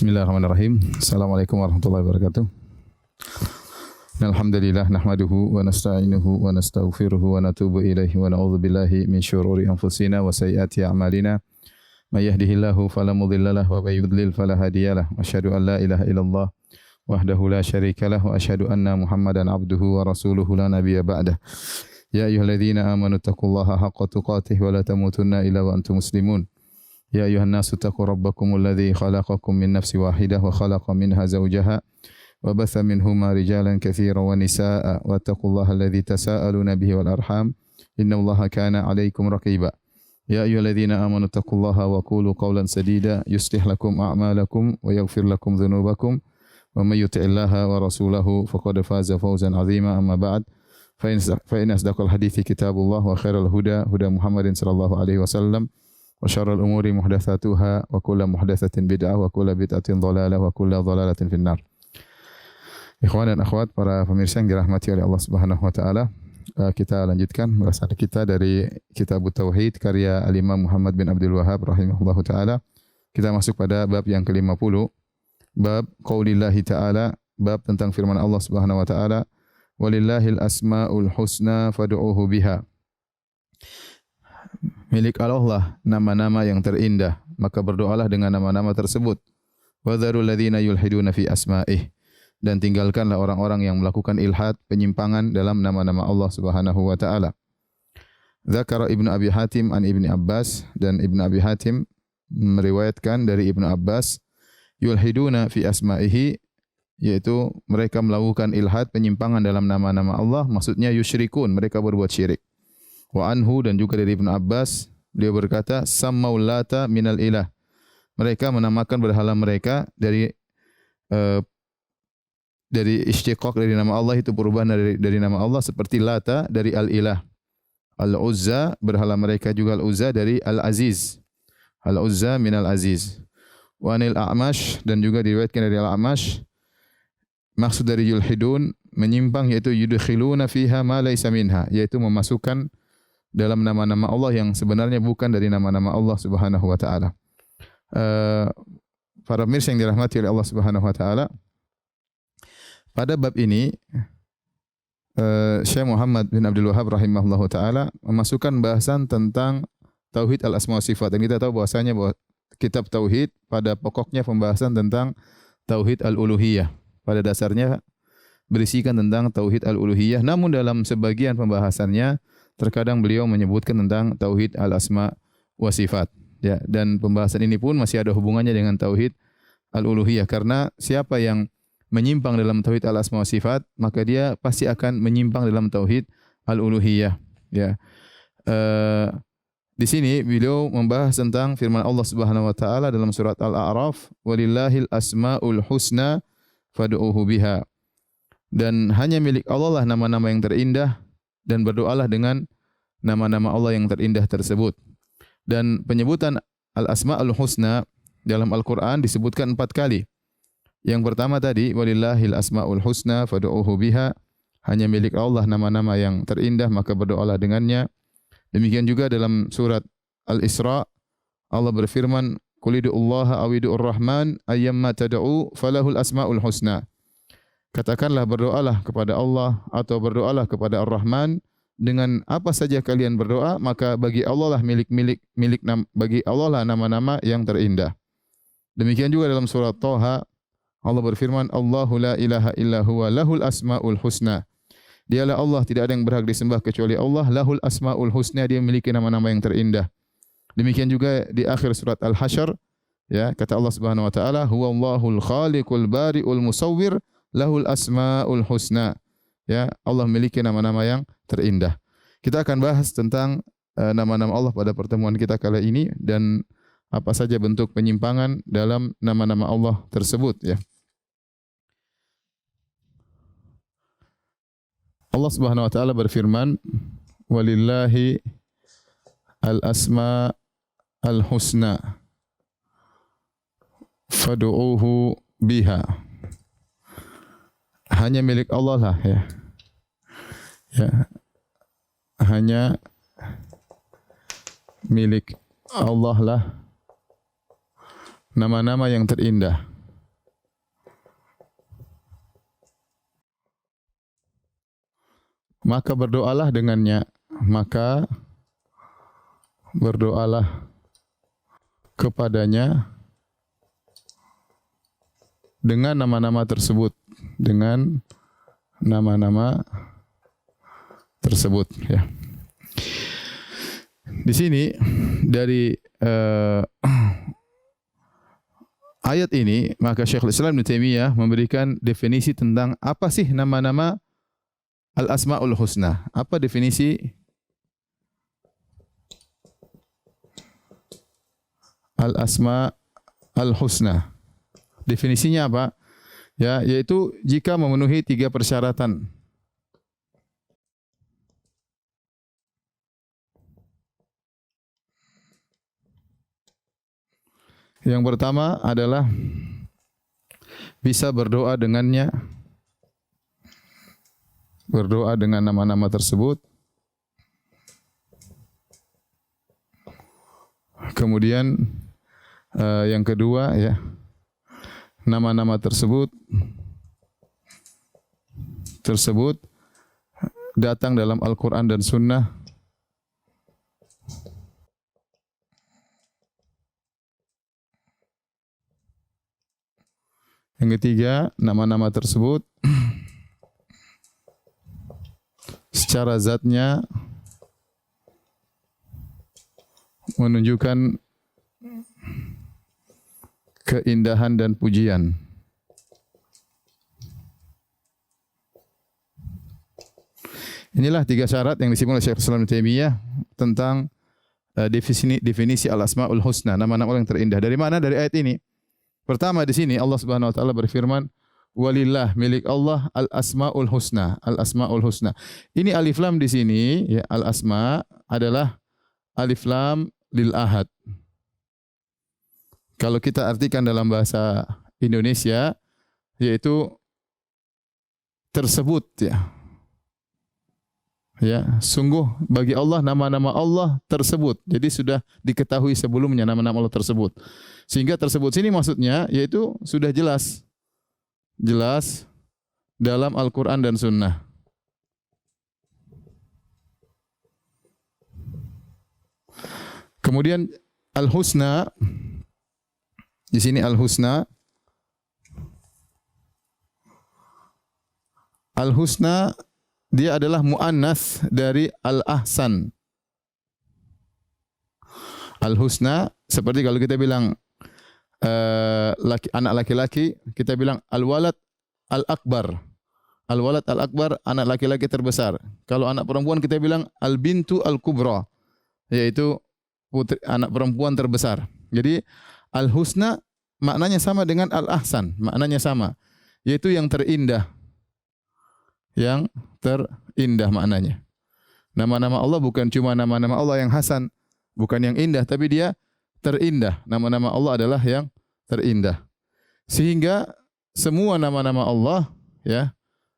Bismillahirrahmanirrahim. Assalamualaikum warahmatullahi wabarakatuh. Alhamdulillah nahmaduhu wa nasta'inuhu wa nastaghfiruhu wa natubu ilaihi wa na'udzu billahi min syururi anfusina wa sayyiati a'malina. May yahdihillahu fala mudhillalah wa may yudlil fala hadiyalah. Asyhadu an la ilaha illallah wahdahu la syarikalah wa asyhadu anna Muhammadan abduhu wa rasuluhu la nabiyya ba'dah. Ya ayyuhalladzina amanu taqullaha haqqa tuqatih wa la tamutunna illa wa antum muslimun. Ya ayuhan nasu taqu rabbakumul ladzi khalaqakum min nafsin wahidah wa khalaqa minha zawjaha wa batha minhuma rijalan katsiran wa nisaa'a wa taqullaha alladzi tasaaluna bihi wal arham innallaha kana 'alaikum raqiba. Ya ayyuhalladzina amanu taqullaha wa qulu qawlan sadida yuslih lakum a'malakum wa yaghfir lakum dhunubakum wa may yuti'illaha wa rasulahu faqad faza fawzan 'azima amma ba'd fa in asdaqal hadithi kitabullah wa khairal huda Muhammadin sallallahu alaihi wasallam wa syarrul umuri muhdatsatuha wa kullu muhdatsatin bid'ah wa kullu bid'atin dhalalah wa kullu dhalalatin finnar. Ikhwan dan akhwat para pemirsa yang dirahmati oleh Allah Subhanahu wa taala, kita lanjutkan bahasan kita dari Kitab Tauhid karya Al-Imam Muhammad bin Abdul Wahhab rahimahullahu taala. Kita masuk pada bab yang ke-50, bab qaulillahi taala, bab tentang firman Allah Subhanahu wa taala, walillahil asmaul husna fad'uuhu biha. Milik Allah lah nama-nama yang terindah, maka berdoalah dengan nama-nama tersebut. Wa dzarul ladzina yulhiduna fi asma'ih, dan tinggalkanlah orang-orang yang melakukan ilhad, penyimpangan dalam nama-nama Allah Subhanahu wa taala. Dzakara Ibnu Abi Hatim an Ibni Abbas, dan Ibnu Abi Hatim meriwayatkan dari Ibnu Abbas, yulhiduna fi asma'ihi, yaitu mereka melakukan ilhad, penyimpangan dalam nama-nama Allah, maksudnya yusyrikun, mereka berbuat syirik. Wa anhu, dan juga dari Ibnu Abbas, beliau berkata, sammau lata minal ilah. Mereka menamakan berhala mereka dari istiqaq dari nama Allah, itu perubahan dari nama Allah, seperti Lata dari al-ilah. Al-Uzza, berhala mereka juga Al-Uzza dari Al-Aziz. Al-Uzza minal aziz. Wa anil A'mash, dan juga diriwayatkan dari Al-A'mash, maksud dari yulhidun, menyimpang, yaitu yudkhiluna fiha ma laysa minha, yaitu memasukkan dalam nama-nama Allah yang sebenarnya bukan dari nama-nama Allah Subhanahu wa taala. Para pemirsa yang dirahmati oleh Allah Subhanahu wa taala, pada bab ini Syekh Muhammad bin Abdul Wahhab rahimahullahu taala memasukkan bahasan tentang tauhid al-asma wa sifat. Dan kita tahu bahwasanya bahwa kitab tauhid pada pokoknya pembahasan tentang tauhid al-uluhiyah. Pada dasarnya berisikan tentang tauhid al-uluhiyah, namun dalam sebagian pembahasannya terkadang beliau menyebutkan tentang tauhid al-asma wa sifat, ya, dan pembahasan ini pun masih ada hubungannya dengan tauhid al-uluhiyah, karena siapa yang menyimpang dalam tauhid al-asma wa sifat, maka dia pasti akan menyimpang dalam tauhid al-uluhiyah, ya. Di sini beliau membahas tentang firman Allah Subhanahu wa taala dalam surat Al-A'raf, walillahil asmaul husna fad'uuhu biha. Dan hanya milik Allah lah nama-nama yang terindah, dan berdoalah dengan nama-nama Allah yang terindah tersebut. Dan penyebutan al-asma'ul husna dalam Al-Quran disebutkan 4 kali. Yang pertama tadi, walillahil asma'ul husna fad'uuhu biha, hanya milik Allah nama-nama yang terindah, maka berdoalah dengannya. Demikian juga dalam surat Al-Isra, Allah berfirman, qulidu'ullaha awidu'ur rahman ayyamma tad'u falahul asma'ul husna. Katakanlah, berdoalah kepada Allah atau berdoalah kepada Ar-Rahman, dengan apa saja kalian berdoa, maka bagi Allah lah bagi Allah lah nama-nama yang terindah. Demikian juga dalam surat Thaha, Allah berfirman, Allahu la ilaha illa huwa lahul asmaul husna. Dialah Allah, tidak ada yang berhak disembah kecuali Allah, lahul asmaul husna, dia memiliki nama-nama yang terindah. Demikian juga di akhir surat Al-Hasyr, ya, kata Allah Subhanahu wa taala, huwallahul khaliqul bari'ul musawwir lahul asmaul husna. Ya, Allah memiliki nama-nama yang terindah. Kita akan bahas tentang nama-nama Allah pada pertemuan kita kali ini, dan apa saja bentuk penyimpangan dalam nama-nama Allah tersebut, ya. Allah Subhanahu wa taala berfirman, walillahi al-asma al-husna fad'uuhu biha. Hanya milik Allah lah, ya. Ya. Hanya milik Allah lah nama-nama yang terindah. maka berdoalah dengannya. Maka berdoalah kepadanya dengan nama-nama tersebut, dengan nama-nama tersebut, ya. Di sini dari ayat ini, maka Syekhul Islam Ibnu Taimiyah memberikan definisi tentang apa sih nama-nama Al-Asmaul Husna. Apa definisi Al-Asma Al-Husna? Definisinya apa? Ya, yaitu jika memenuhi 3 persyaratan. Yang pertama adalah bisa berdoa dengannya, berdoa dengan nama-nama tersebut. Kemudian yang kedua, ya, nama-nama tersebut datang dalam Al-Quran dan Sunnah. Yang ketiga, nama-nama tersebut secara zatnya menunjukkan keindahan dan pujian. Inilah 3 syarat yang disebut oleh Syekh Islam Taimiyah tentang definisi Al-Asmaul Husna, nama-nama Allah yang terindah. Dari mana? Dari ayat ini. Pertama di sini Allah Subhanahu wa taala berfirman, "Walillah, milik Allah al-asmaul husna." Al-asmaul husna. Ini alif lam di sini, ya, al-asma adalah alif lam lil ahad. Kalau kita artikan dalam bahasa Indonesia, yaitu tersebut, ya. Ya, sungguh bagi Allah nama-nama Allah tersebut. Jadi sudah diketahui sebelumnya nama-nama Allah tersebut. Sehingga tersebut sini maksudnya yaitu sudah jelas. Jelas dalam Al-Quran dan Sunnah. Kemudian Al-Husna, di sini Al-Husna. Al-Husna dia adalah muannas dari Al-Ahsan. Al-Husna seperti kalau kita bilang anak laki-laki, kita bilang Al-Walad Al-Akbar. Al-Walad Al-Akbar, anak laki-laki terbesar. Kalau anak perempuan kita bilang Al-Bintu Al-Kubra, yaitu putri, anak perempuan terbesar. Jadi Al-Husna maknanya sama dengan Al-Ahsan, maknanya sama, yaitu yang terindah. Yang terindah maknanya. Nama-nama Allah bukan cuma nama-nama Allah yang hasan, bukan yang indah, tapi dia terindah. Nama-nama Allah adalah yang terindah. Sehingga semua nama-nama Allah, ya,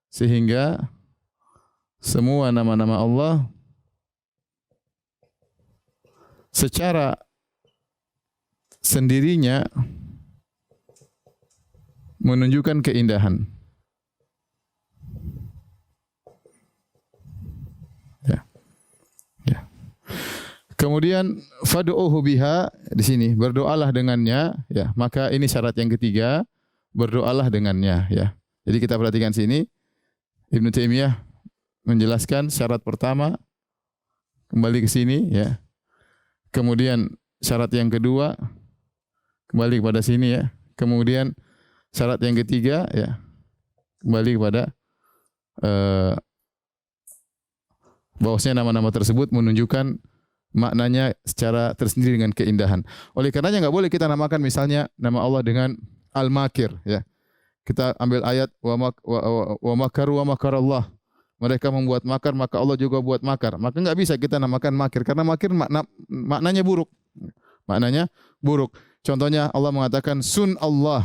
sehingga semua nama-nama Allah secara sendirinya menunjukkan keindahan. Kemudian fad'uhu biha, di sini berdoalah dengannya, ya. Maka ini syarat yang ketiga, berdoalah dengannya, ya. Jadi kita perhatikan sini Ibnu Taimiyah menjelaskan syarat pertama, kembali ke sini, ya. Kemudian syarat yang kedua kembali kepada sini, ya. Kemudian syarat yang ketiga, ya, kembali kepada bahwasanya nama-nama tersebut menunjukkan maknanya secara tersendiri dengan keindahan. Oleh karenanya enggak boleh kita namakan misalnya nama Allah dengan Al-Makir, ya. Kita ambil ayat wa makaru wa makarallah. Mereka membuat makar, maka Allah juga buat makar. Maka enggak bisa kita namakan makir karena makir maknanya buruk. Maknanya buruk. Contohnya Allah mengatakan sun Allah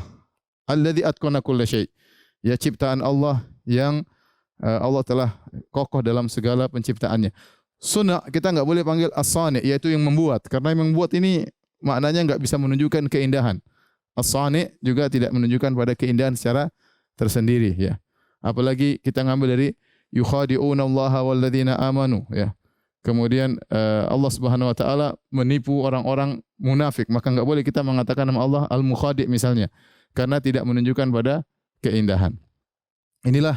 alladzi atqana kulla syai'. Ya, ciptaan Allah yang Allah telah kokoh dalam segala penciptaannya. Sunnah kita enggak boleh panggil as-sani, yaitu yang membuat, karena yang membuat ini maknanya enggak bisa menunjukkan keindahan. As-sani juga tidak menunjukkan pada keindahan secara tersendiri, ya. Apalagi kita ngambil dari yukhadi'una Allah walladzina amanu, ya. Kemudian Allah Subhanahu wa taala menipu orang-orang munafik, maka enggak boleh kita mengatakan nama Allah Al-Mukhadi' misalnya, karena tidak menunjukkan pada keindahan. Inilah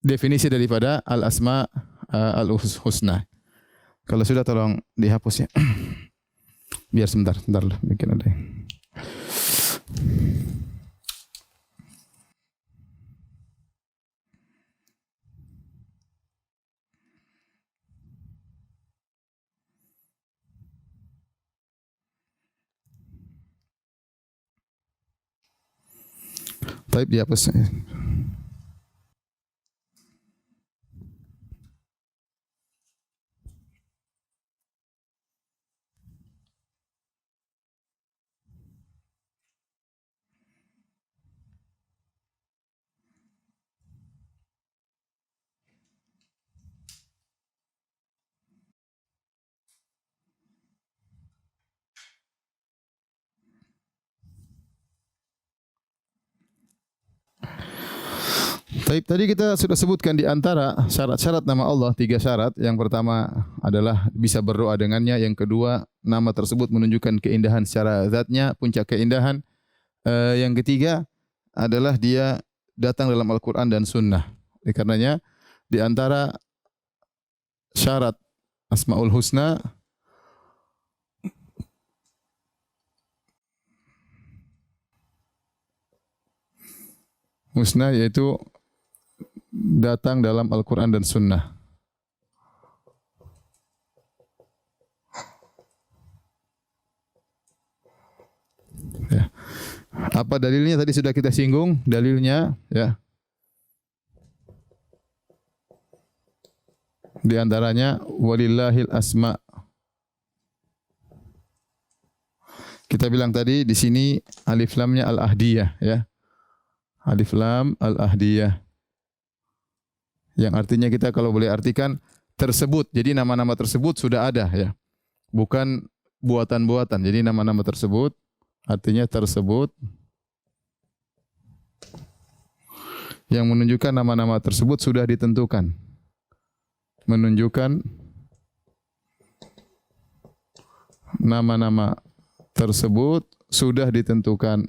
definisi daripada al-asma al-husna. Kalau sudah tolong dihapus ya. Biar sebentar lah, mungkin ada. Baik, dihapus. Baik, tadi kita sudah sebutkan di antara syarat-syarat nama Allah 3 syarat. Yang pertama adalah bisa berdoa dengannya. Yang kedua, nama tersebut menunjukkan keindahan secara zatnya, puncak keindahan. Yang ketiga adalah dia datang dalam Al-Quran dan Sunnah. Oleh karenanya di antara syarat Asmaul Husna yaitu datang dalam Al-Quran dan Sunnah. Ya. Apa dalilnya? Tadi sudah kita singgung dalilnya, ya. Di antaranya walillahil asma. Kita bilang tadi di sini alif lamnya al-ahdiyah, ya. Alif lam al-ahdiyah. Yang artinya kita kalau boleh artikan tersebut. Jadi nama-nama tersebut sudah ada, ya. Bukan buatan-buatan. Jadi nama-nama tersebut artinya tersebut yang menunjukkan nama-nama tersebut sudah ditentukan. Menunjukkan nama-nama tersebut sudah ditentukan.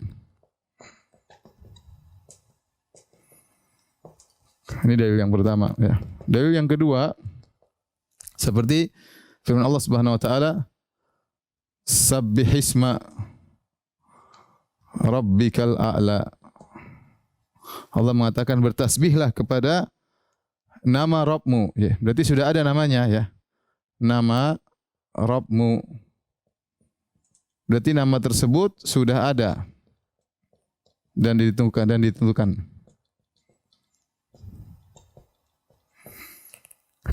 Ini dalil yang pertama, ya. Dalil yang kedua seperti firman Allah Subhanahu wa taala, "Sabbihisma rabbikal a'la." Allah mengatakan bertasbihlah kepada nama Rabbmu, ya. Berarti sudah ada namanya, ya. Nama Rabbmu. Berarti nama tersebut sudah ada dan ditentukan.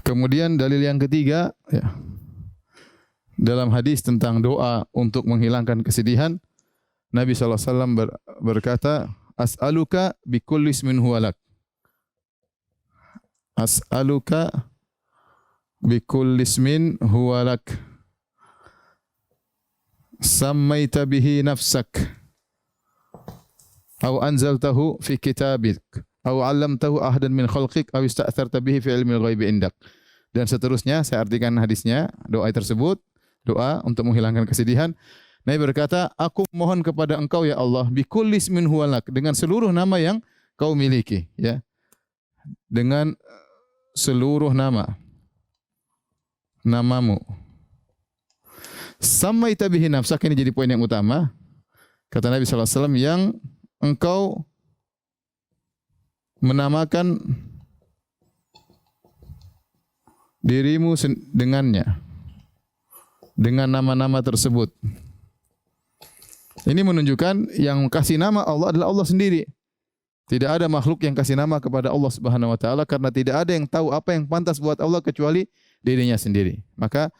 Kemudian dalil yang ketiga, ya. Dalam hadis tentang doa untuk menghilangkan kesedihan, Nabi SAW berkata, "As'aluka bikulli ismin huwalak." As'aluka bikulli ismin huwalak. Sammaita bihi nafsak. Au anzaltahu fi kitabik. Au 'allamtahu ahadan min khalqik aw ista'tharta bihi fi ilmil ghaibi indak. Dan seterusnya, saya artikan hadisnya, doa tersebut, doa untuk menghilangkan kesedihan. Nabi berkata, "Aku mohon kepada Engkau ya Allah bi kulli ismin huwalak, dengan seluruh nama yang Kau miliki, ya. Dengan seluruh namamu. Sammaita bihi nafsak, ini jadi poin yang utama. Kata Nabi sallallahu alaihi wasallam, yang Engkau menamakan dirimu dengannya, dengan nama-nama tersebut. Ini menunjukkan yang kasih nama Allah adalah Allah sendiri. Tidak ada makhluk yang kasih nama kepada Allah Subhanahu wa taala, karena tidak ada yang tahu apa yang pantas buat Allah kecuali dirinya sendiri. Maka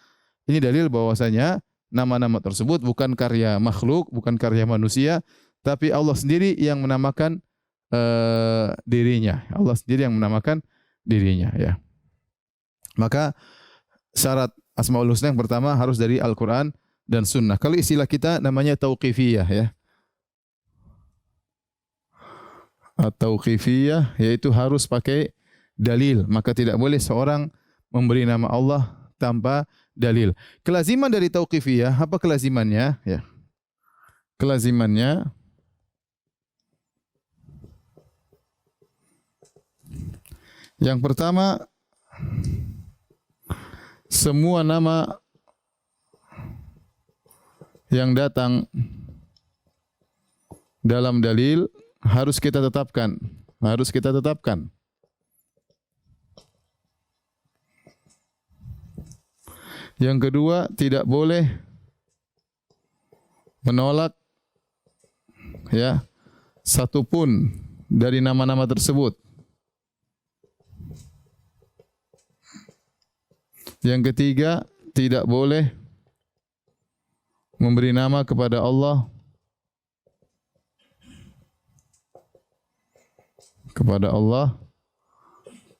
ini dalil bahwasanya nama-nama tersebut bukan karya makhluk, bukan karya manusia, tapi Allah sendiri yang menamakan dirinya. Allah sendiri yang menamakan dirinya, ya. Maka syarat Asmaul Husna yang pertama harus dari Al-Quran dan Sunnah. Kalau istilah kita namanya tauqifiyah, ya. at-tauqifiyah, yaitu harus pakai dalil. Maka tidak boleh seorang memberi nama Allah tanpa dalil. Kelaziman dari tauqifiyah, apa kelazimannya? Ya. Kelazimannya yang pertama, semua nama yang datang dalam dalil harus kita tetapkan. Harus kita tetapkan. Yang kedua, tidak boleh menolak ya satupun dari nama-nama tersebut. Yang ketiga, tidak boleh memberi nama kepada Allah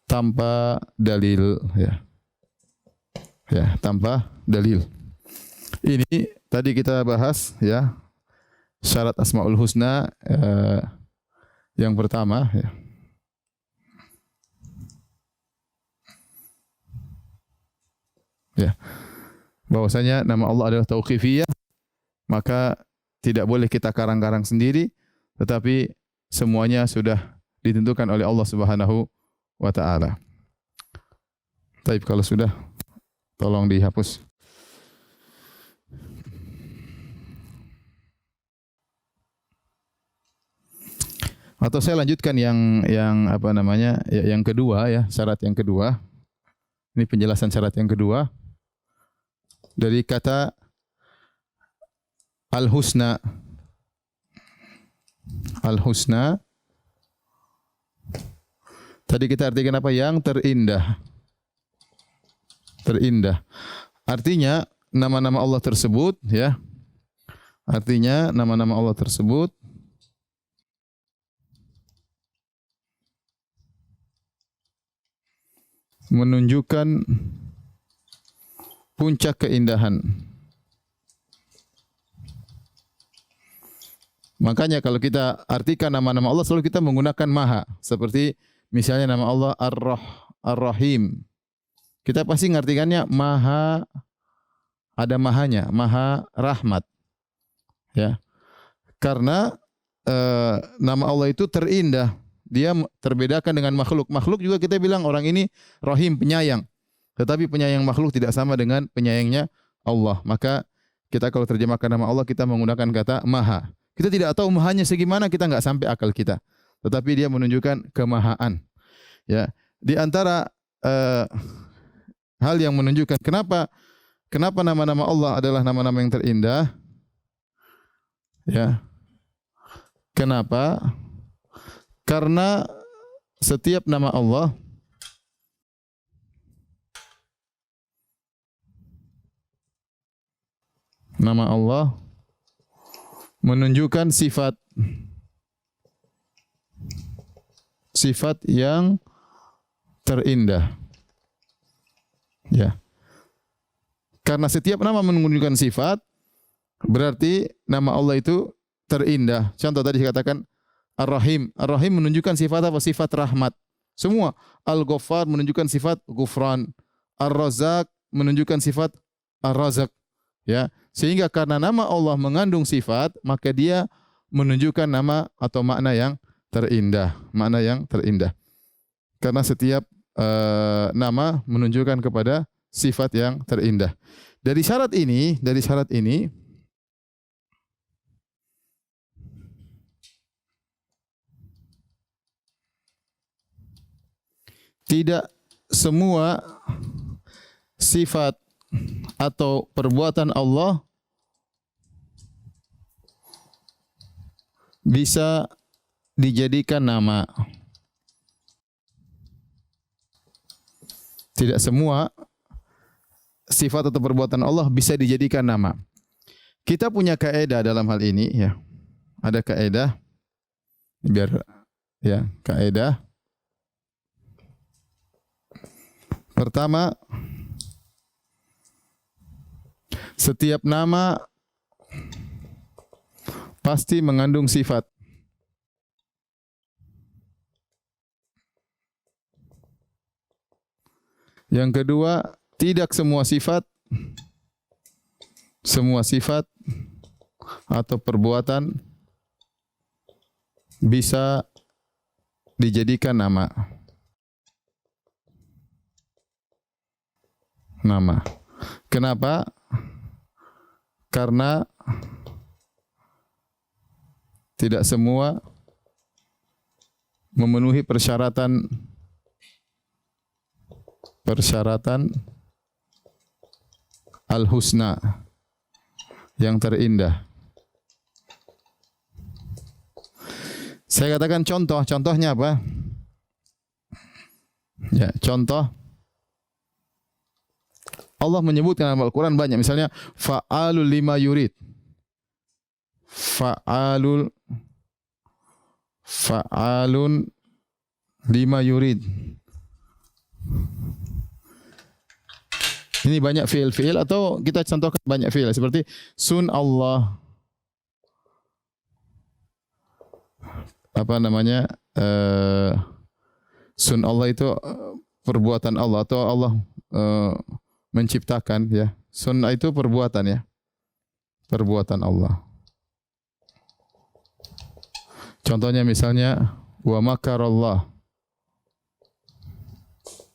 tanpa dalil, ya. Ya, tanpa dalil. Ini tadi kita bahas ya syarat Asmaul Husna yang pertama ya. Ya. Bahwasanya nama Allah adalah tauqifiyah, maka tidak boleh kita karang-karang sendiri, tetapi semuanya sudah ditentukan oleh Allah Subhanahu wa taala. Baik, kalau sudah tolong dihapus. Atau saya lanjutkan yang apa namanya? Yang kedua ya, syarat yang kedua. Ini penjelasan syarat yang kedua. Dari kata al-husna. Al-husna. Tadi kita artikan apa? Yang terindah. Terindah. Artinya nama-nama Allah tersebut ya. Artinya nama-nama Allah tersebut menunjukkan puncak keindahan. Makanya kalau kita artikan nama-nama Allah selalu kita menggunakan maha. Seperti misalnya nama Allah Ar-Rahim. Kita pasti ngartikannya maha, ada mahanya, maha rahmat. Ya. Karena nama Allah itu terindah. Dia terbedakan dengan makhluk. Makhluk juga kita bilang orang ini Rahim, penyayang. Tetapi penyayang makhluk tidak sama dengan penyayangnya Allah. Maka kita kalau terjemahkan nama Allah kita menggunakan kata maha. Kita tidak tahu mahanya segimana, kita enggak sampai akal kita. Tetapi dia menunjukkan kemahaan. Ya, di antara hal yang menunjukkan kenapa nama-nama Allah adalah nama-nama yang terindah. Ya. Kenapa? Karena setiap nama Allah menunjukkan sifat yang terindah. Ya. Karena setiap nama menunjukkan sifat, berarti nama Allah itu terindah. Contoh tadi dikatakan Ar-Rahim. Ar-Rahim menunjukkan sifat apa? Sifat rahmat. Semua. Al-Ghaffar menunjukkan sifat ghufran. Ar-Razzaq menunjukkan sifat Ar-Razzaq. Ya. Sehingga karena nama Allah mengandung sifat, maka dia menunjukkan nama atau makna yang terindah. Makna yang terindah. Karena setiap nama menunjukkan kepada sifat yang terindah. Dari syarat ini tidak semua sifat atau perbuatan Allah bisa dijadikan nama. Tidak semua sifat atau perbuatan Allah bisa dijadikan nama. Kita punya kaidah dalam hal ini ya. Ada kaidah biar ya, kaidah. Pertama, setiap nama pasti mengandung sifat. Yang kedua, tidak semua sifat atau perbuatan bisa dijadikan nama. Kenapa? Karena tidak semua memenuhi persyaratan al-husna yang terindah. Saya katakan contohnya apa? Ya, contoh Allah menyebutkan dalam Al-Quran banyak. Misalnya fa'alul lima yurid. Fa'alun lima yurid. Ini banyak fi'il atau kita contohkan banyak fi'il seperti sun Allah, apa namanya, sun Allah itu perbuatan Allah atau Allah menciptakan, ya. Sun itu perbuatan, ya, perbuatan Allah. Contohnya misalnya wa makarallah,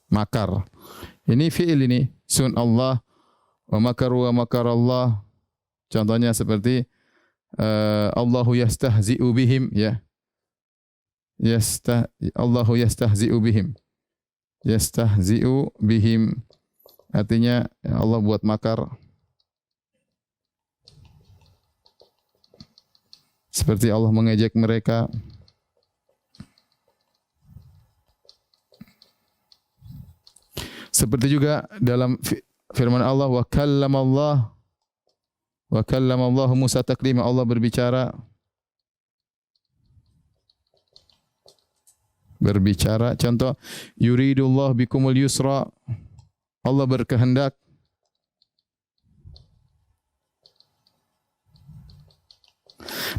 makar. Ini fi'il ini, sun Allah, wa makaru wa makarallah. Contohnya seperti Allahu yastahzi'u bihim, ya. Allahu yastahzi'u bihim. Yastahzi'u bihim artinya Allah buat makar. Seperti Allah mengejek mereka. Seperti juga dalam firman Allah wa kallamallahu Musa taklima, Allah berbicara. Contoh yuridullah bikumul yusra, Allah berkehendak.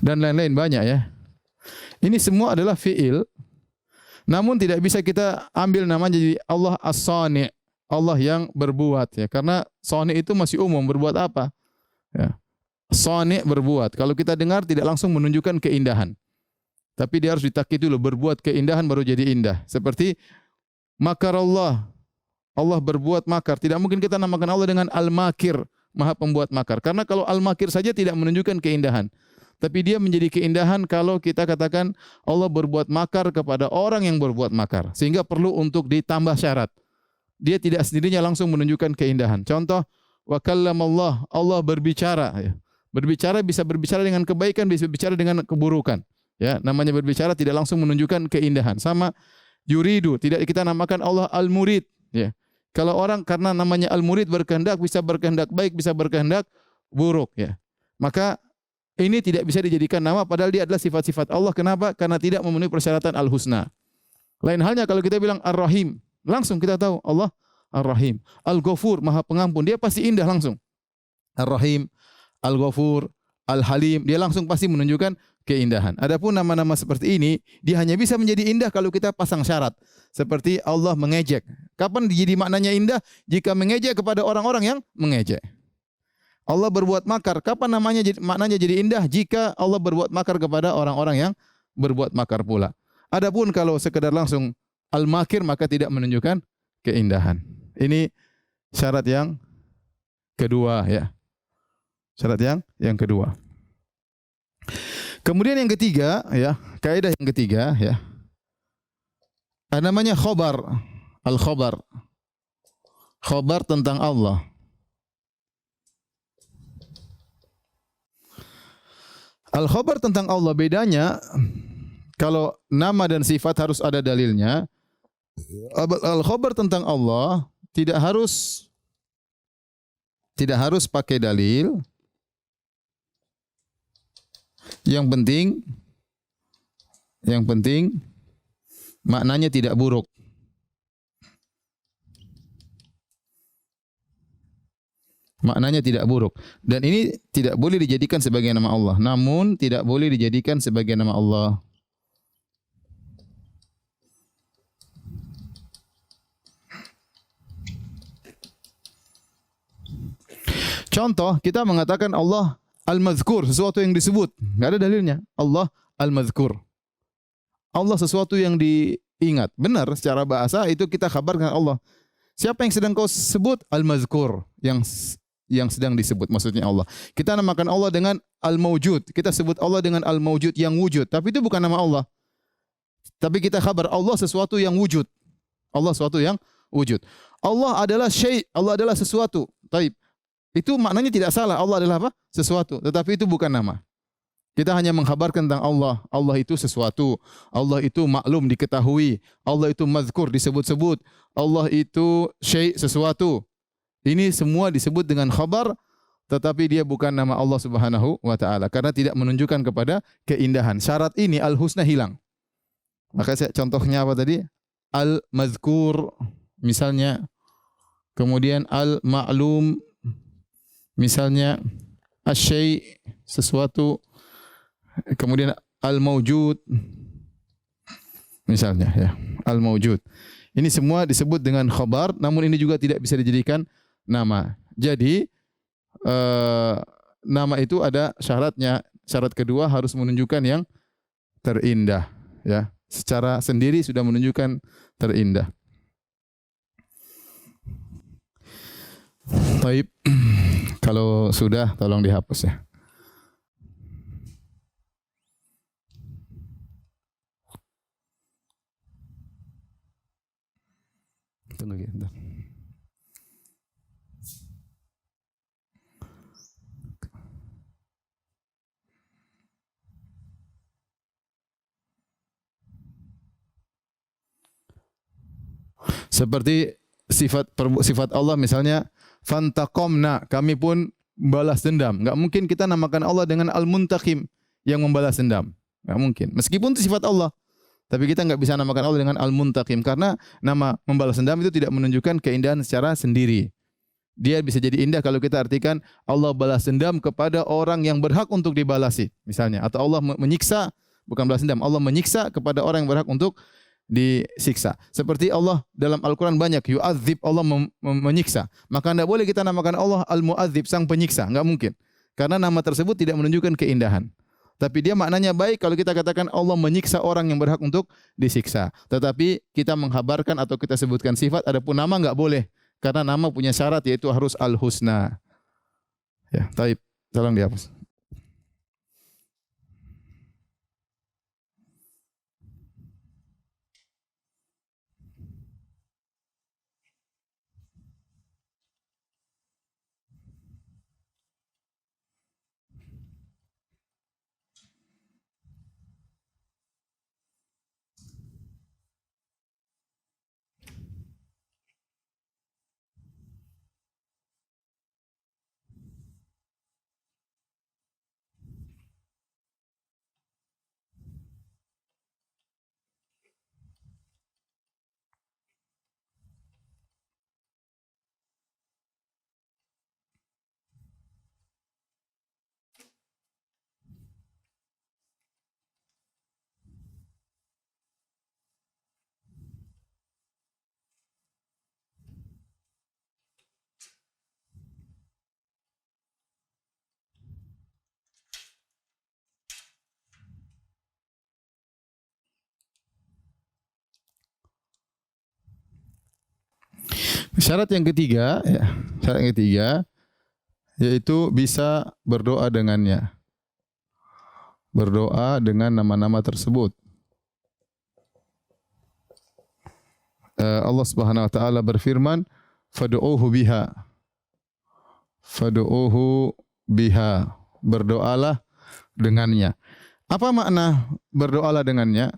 Dan lain-lain banyak, ya. Ini semua adalah fi'il. Namun tidak bisa kita ambil namanya jadi Allah as-sani', Allah yang berbuat, ya. Karena sani' itu masih umum, berbuat apa? Ya. Sani' berbuat. Kalau kita dengar tidak langsung menunjukkan keindahan. Tapi dia harus ditakkid dulu, berbuat keindahan baru jadi indah. Seperti makarallah, Allah berbuat makar. Tidak mungkin kita namakan Allah dengan al-makir, maha pembuat makar. Karena kalau al-makir saja tidak menunjukkan keindahan. Tapi dia menjadi keindahan kalau kita katakan Allah berbuat makar kepada orang yang berbuat makar. Sehingga perlu untuk ditambah syarat. Dia tidak sendirinya langsung menunjukkan keindahan. Contoh, wa kallamallah, Allah berbicara. Berbicara bisa berbicara dengan kebaikan, bisa berbicara dengan keburukan. Ya, namanya berbicara tidak langsung menunjukkan keindahan. Sama yuridu, tidak kita namakan Allah al-murid, ya. Kalau orang karena namanya al-murid berkehendak, bisa berkehendak baik, bisa berkehendak buruk, ya. Maka ini tidak bisa dijadikan nama padahal dia adalah sifat-sifat Allah. Kenapa? Karena tidak memenuhi persyaratan al-husna. Lain halnya kalau kita bilang ar-rahim, langsung kita tahu Allah ar-rahim. Al-ghafur, maha pengampun, dia pasti indah langsung. Ar-rahim, al-ghafur, al-halim, dia langsung pasti menunjukkan keindahan. Adapun nama-nama seperti ini, dia hanya bisa menjadi indah kalau kita pasang syarat. Seperti Allah mengejek. Kapan jadi maknanya indah? Jika mengejek kepada orang-orang yang mengejek. Allah berbuat makar. Kapan maknanya jadi indah? Jika Allah berbuat makar kepada orang-orang yang berbuat makar pula. Adapun kalau sekedar langsung al-makir, maka tidak menunjukkan keindahan. Ini syarat yang kedua, ya. Syarat yang kedua. Kemudian yang ketiga, ya, kaidah yang ketiga, ya. Ada namanya khobar, al-khobar. Khobar tentang Allah. Al-khobar tentang Allah bedanya, kalau nama dan sifat harus ada dalilnya. Al-khobar tentang Allah tidak harus pakai dalil. Yang penting maknanya tidak buruk. Maknanya tidak buruk. Dan ini tidak boleh dijadikan sebagai nama Allah. Namun tidak boleh dijadikan sebagai nama Allah. Contoh, kita mengatakan Allah Al-Mazkur, sesuatu yang disebut. Enggak ada dalilnya. Allah Al-Mazkur. Allah sesuatu yang diingat. Benar, secara bahasa itu kita kabarkan Allah. Siapa yang sedang kau sebut? Al-Mazkur, yang sedang disebut, maksudnya Allah. Kita namakan Allah dengan Al-Mawjud. Kita sebut Allah dengan Al-Mawjud, yang wujud. Tapi itu bukan nama Allah. Tapi kita kabar Allah sesuatu yang wujud. Allah sesuatu yang wujud. Allah adalah syai', Allah adalah sesuatu. Taib. Itu maknanya tidak salah. Allah adalah apa? Sesuatu. Tetapi itu bukan nama. Kita hanya mengkhabarkan tentang Allah. Allah itu sesuatu. Allah itu maklum, diketahui. Allah itu mazkur, disebut-sebut. Allah itu syai', sesuatu. Ini semua disebut dengan khabar, tetapi dia bukan nama Allah Subhanahu wa taala karena tidak menunjukkan kepada keindahan. Syarat ini al-husna hilang. Maka saya contohnya apa tadi? Al-mazkur misalnya, kemudian al-ma'lum misalnya, asy-syai' sesuatu, kemudian al-mawjud misalnya ya, al-mawjud. Ini semua disebut dengan khabar, namun ini juga tidak bisa dijadikan nama. Jadi nama itu ada syaratnya. Syarat kedua harus menunjukkan yang terindah, ya. Secara sendiri sudah menunjukkan terindah. Baik. Kalau sudah tolong dihapus ya. Tunggu gitu. Seperti sifat Allah misalnya fantaqamna, kami pun balas dendam. Enggak mungkin kita namakan Allah dengan Al-Muntaqim, yang membalas dendam. Enggak mungkin. Meskipun itu sifat Allah, tapi kita enggak bisa namakan Allah dengan Al-Muntaqim karena nama membalas dendam itu tidak menunjukkan keindahan secara sendiri. Dia bisa jadi indah kalau kita artikan Allah balas dendam kepada orang yang berhak untuk dibalasi, misalnya, atau Allah menyiksa, bukan balas dendam, Allah menyiksa kepada orang yang berhak untuk disiksa. Seperti Allah dalam Al-Quran banyak yu'adzib, Allah menyiksa. Maka tidak boleh kita namakan Allah Al-Mu'adzib, sang penyiksa. Enggak mungkin. Karena nama tersebut tidak menunjukkan keindahan. Tapi dia maknanya baik kalau kita katakan Allah menyiksa orang yang berhak untuk disiksa. Tetapi kita menghabarkan atau kita sebutkan sifat, adapun nama enggak boleh. Karena nama punya syarat yaitu harus Al-Husna. Ya, taib. Tolong dihapus. Syarat yang ketiga, ya, syarat yang ketiga yaitu bisa berdoa dengannya. Berdoa dengan nama-nama tersebut. Allah Subhanahu wa taala berfirman, "Fad'uuhu biha." Fad'uuhu biha. Berdoalah dengannya. Apa makna berdoalah dengannya?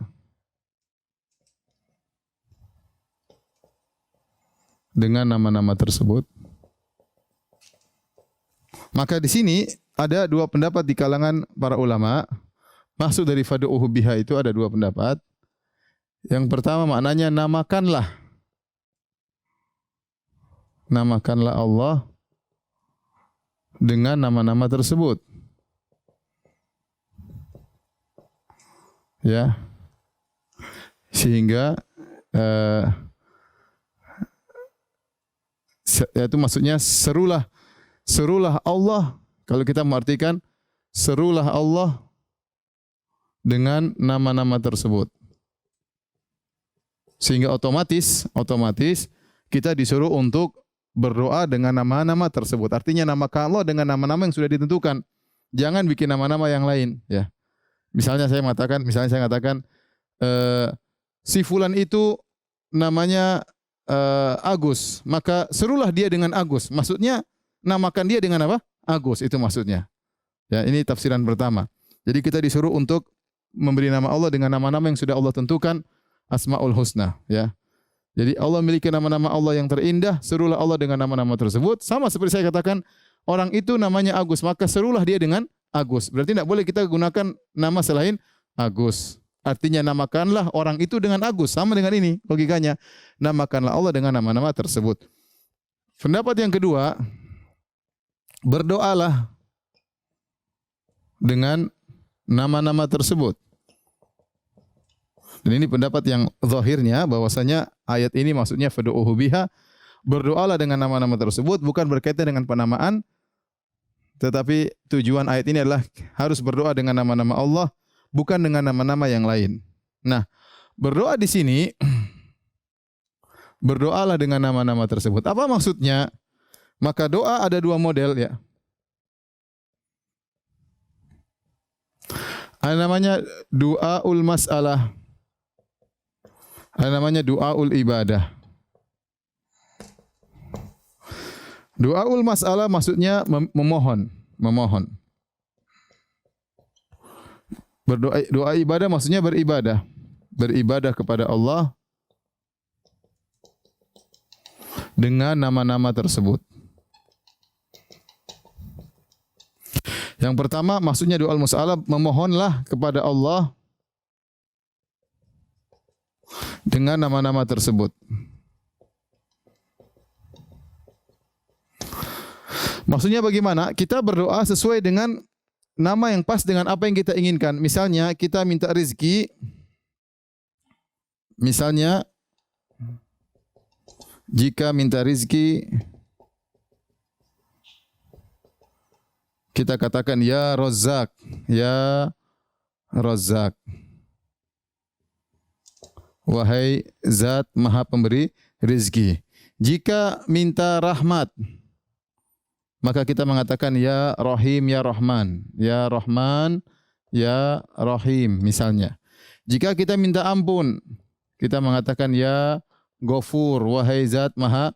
Dengan nama-nama tersebut. Maka di sini ada dua pendapat di kalangan para ulama. Maksud dari fad'uuhu biha itu ada dua pendapat. Yang pertama maknanya namakanlah. Namakanlah Allah dengan nama-nama tersebut. Ya. Sehingga itu maksudnya serulah serulah Allah, kalau kita mengartikan serulah Allah dengan nama-nama tersebut. Sehingga otomatis kita disuruh untuk berdoa dengan nama-nama tersebut. Artinya namakan Allah dengan nama-nama yang sudah ditentukan. Jangan bikin nama-nama yang lain, ya. Misalnya saya mengatakan si fulan itu namanya Agus, maka serulah dia dengan Agus. Maksudnya namakan dia dengan apa? Agus, itu maksudnya. Ya, ini tafsiran pertama. Jadi kita disuruh untuk memberi nama Allah dengan nama-nama yang sudah Allah tentukan, Asmaul Husna, ya. Jadi Allah memiliki nama-nama Allah yang terindah, serulah Allah dengan nama-nama tersebut. Sama seperti saya katakan, orang itu namanya Agus, maka serulah dia dengan Agus. Berarti tidak boleh kita gunakan nama selain Agus. Artinya namakanlah orang itu dengan Agus. Sama dengan ini logikanya. Namakanlah Allah dengan nama-nama tersebut. Pendapat yang kedua, berdoalah dengan nama-nama tersebut. Dan ini pendapat yang zahirnya bahwasanya ayat ini maksudnya fad'uhu biha, berdoalah dengan nama-nama tersebut, bukan berkaitan dengan penamaan, tetapi tujuan ayat ini adalah harus berdoa dengan nama-nama Allah, bukan dengan nama-nama yang lain. Nah, berdoa di sini berdoalah dengan nama-nama tersebut. Apa maksudnya? Maka doa ada dua model, ya. Ada namanya du'aul mas'alah. Ada namanya du'aul ibadah. Du'aul mas'alah maksudnya memohon. Doa ibadah maksudnya beribadah. Beribadah kepada Allah dengan nama-nama tersebut. Yang pertama maksudnya du'aul mas'alah, memohonlah kepada Allah dengan nama-nama tersebut. Maksudnya bagaimana? Kita berdoa sesuai dengan nama yang pas dengan apa yang kita inginkan. Misalnya kita minta rezeki. Misalnya jika minta rezeki kita katakan ya Razzaq, ya Razzaq. Wahai Zat Maha Pemberi rezeki. Jika minta rahmat, maka kita mengatakan ya Rahim, ya Rahman, ya Rahman, ya Rahim misalnya. Jika kita minta ampun, kita mengatakan ya Ghafur, wahai Zat Maha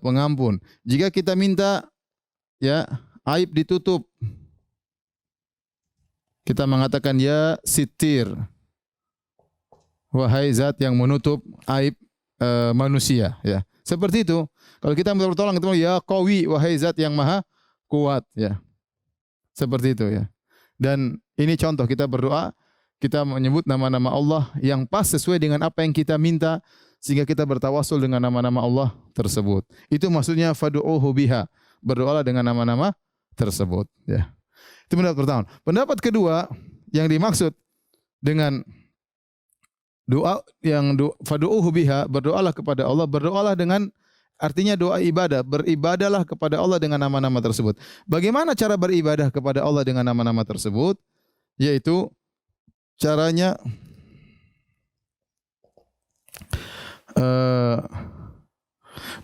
Pengampun. Jika kita minta ya aib ditutup, kita mengatakan ya Sittir, wahai Zat yang menutup aib manusia, ya. Seperti itu. Kalau kita minta pertolongan, kita ya Qawi, wahai Zat yang Maha Kuat, ya. Seperti itu, ya. Dan ini contoh kita berdoa, kita menyebut nama-nama Allah yang pas sesuai dengan apa yang kita minta, sehingga kita bertawasul dengan nama-nama Allah tersebut. Itu maksudnya fad'uhu biha, berdoalah dengan nama-nama tersebut, ya. Itu pendapat pertama. Pendapat kedua yang dimaksud dengan doa yang fad'uhu biha, berdoalah kepada Allah, berdoalah dengan artinya doa ibadah, beribadahlah kepada Allah dengan nama-nama tersebut. Bagaimana cara beribadah kepada Allah dengan nama-nama tersebut? Yaitu caranya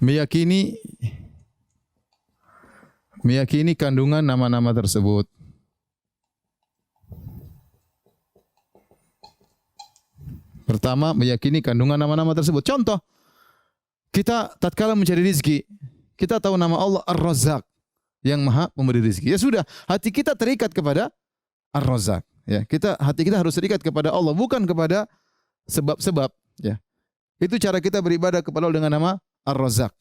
meyakini kandungan nama-nama tersebut. Pertama, meyakini kandungan nama-nama tersebut. Contoh, kita tatkala mencari rezeki, kita tahu nama Allah Ar-Razzaq, yang Maha Pemberi rezeki. Ya sudah, hati kita terikat kepada Ar-Razzaq. Ya, hati kita harus terikat kepada Allah, bukan kepada sebab-sebab. Ya, itu cara kita beribadah kepada Allah dengan nama Ar-Razzaq.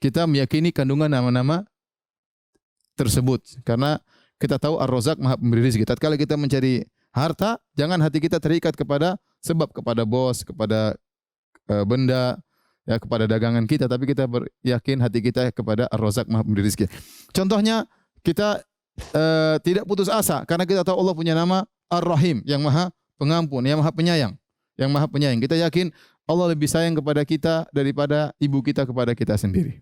Kita meyakini kandungan nama-nama tersebut, karena kita tahu Ar-Razzaq Maha Pemberi rezeki. Tatkala kita mencari harta, jangan hati kita terikat kepada sebab, kepada bos, kepada benda, ya, kepada dagangan kita, tapi kita yakin hati kita kepada Ar-Razzaq Maha Pemberi rezeki. Contohnya, kita tidak putus asa karena kita tahu Allah punya nama Ar-Rahim, yang Maha Pengampun, yang Maha Penyayang, yang Maha Penyayang. Kita yakin Allah lebih sayang kepada kita daripada ibu kita kepada kita sendiri.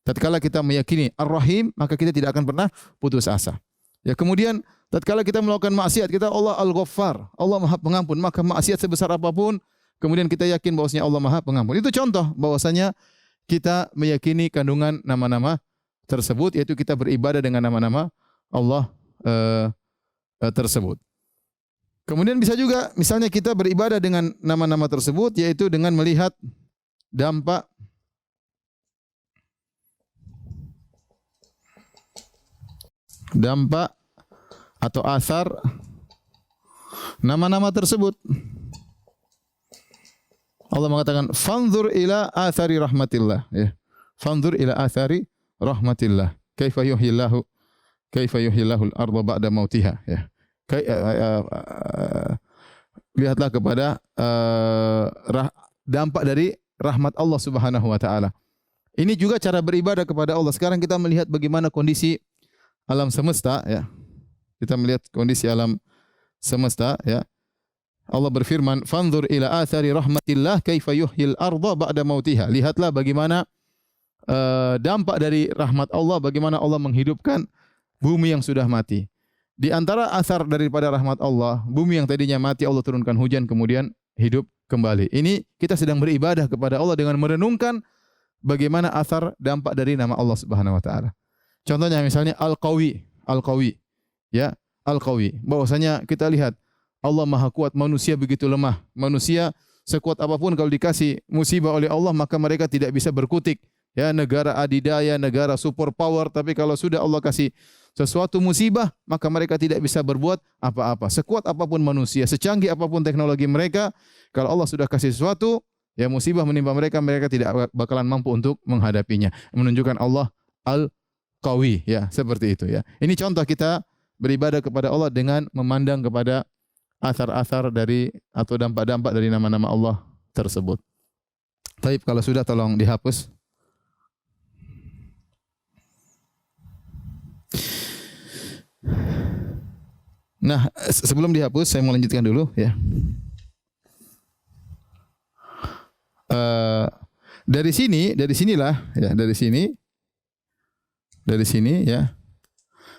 Tatkala kita meyakini Ar-Rahim, maka kita tidak akan pernah putus asa. Ya, kemudian tatkala kita melakukan maksiat, kita Allah Al-Ghaffar, Allah Maha Pengampun, maka maksiat sebesar apapun, kemudian kita yakin bahwasanya Allah Maha Pengampun. Itu contoh bahwasanya kita meyakini kandungan nama-nama tersebut, yaitu kita beribadah dengan nama-nama Allah tersebut. Kemudian bisa juga misalnya kita beribadah dengan nama-nama tersebut, yaitu dengan melihat dampak atau asar nama-nama tersebut. Allah mengatakan fanzur ila athari rahmatillah, ya. Fanzur ila athari rahmatillah. Kaifa yuhyillahu al-ardha ba'da mautiha, ya. Lihatlah kepada dampak dari rahmat Allah Subhanahu wa taala. Ini juga cara beribadah kepada Allah. Sekarang kita melihat bagaimana kondisi alam semesta, ya. Kita melihat kondisi alam semesta, ya. Allah berfirman, "Fanzur ila athari rahmatillah kaifa yuhyil arda ba'da mautiha." Lihatlah bagaimana dampak dari rahmat Allah, bagaimana Allah menghidupkan bumi yang sudah mati. Di antara asar daripada rahmat Allah, bumi yang tadinya mati Allah turunkan hujan kemudian hidup kembali. Ini kita sedang beribadah kepada Allah dengan merenungkan bagaimana asar dampak dari nama Allah Subhanahu wa taala. Contohnya misalnya Al-Qawi, ya, Al-Qawi. Bahwasanya kita lihat Allah Maha Kuat, manusia begitu lemah. Manusia sekuat apapun kalau dikasih musibah oleh Allah maka mereka tidak bisa berkutik. Ya, negara adidaya, negara superpower, tapi kalau sudah Allah kasih sesuatu musibah maka mereka tidak bisa berbuat apa-apa. Sekuat apapun manusia, secanggih apapun teknologi mereka, kalau Allah sudah kasih sesuatu, ya musibah menimpa mereka, mereka tidak bakalan mampu untuk menghadapinya. Menunjukkan Allah Al-Qawi, ya, seperti itu, ya. Ini contoh kita beribadah kepada Allah dengan memandang kepada asar-asar dari atau dampak-dampak dari nama-nama Allah tersebut. Taib, kalau sudah tolong dihapus. Nah, sebelum dihapus saya mau lanjutkan dulu, ya. Dari sini ya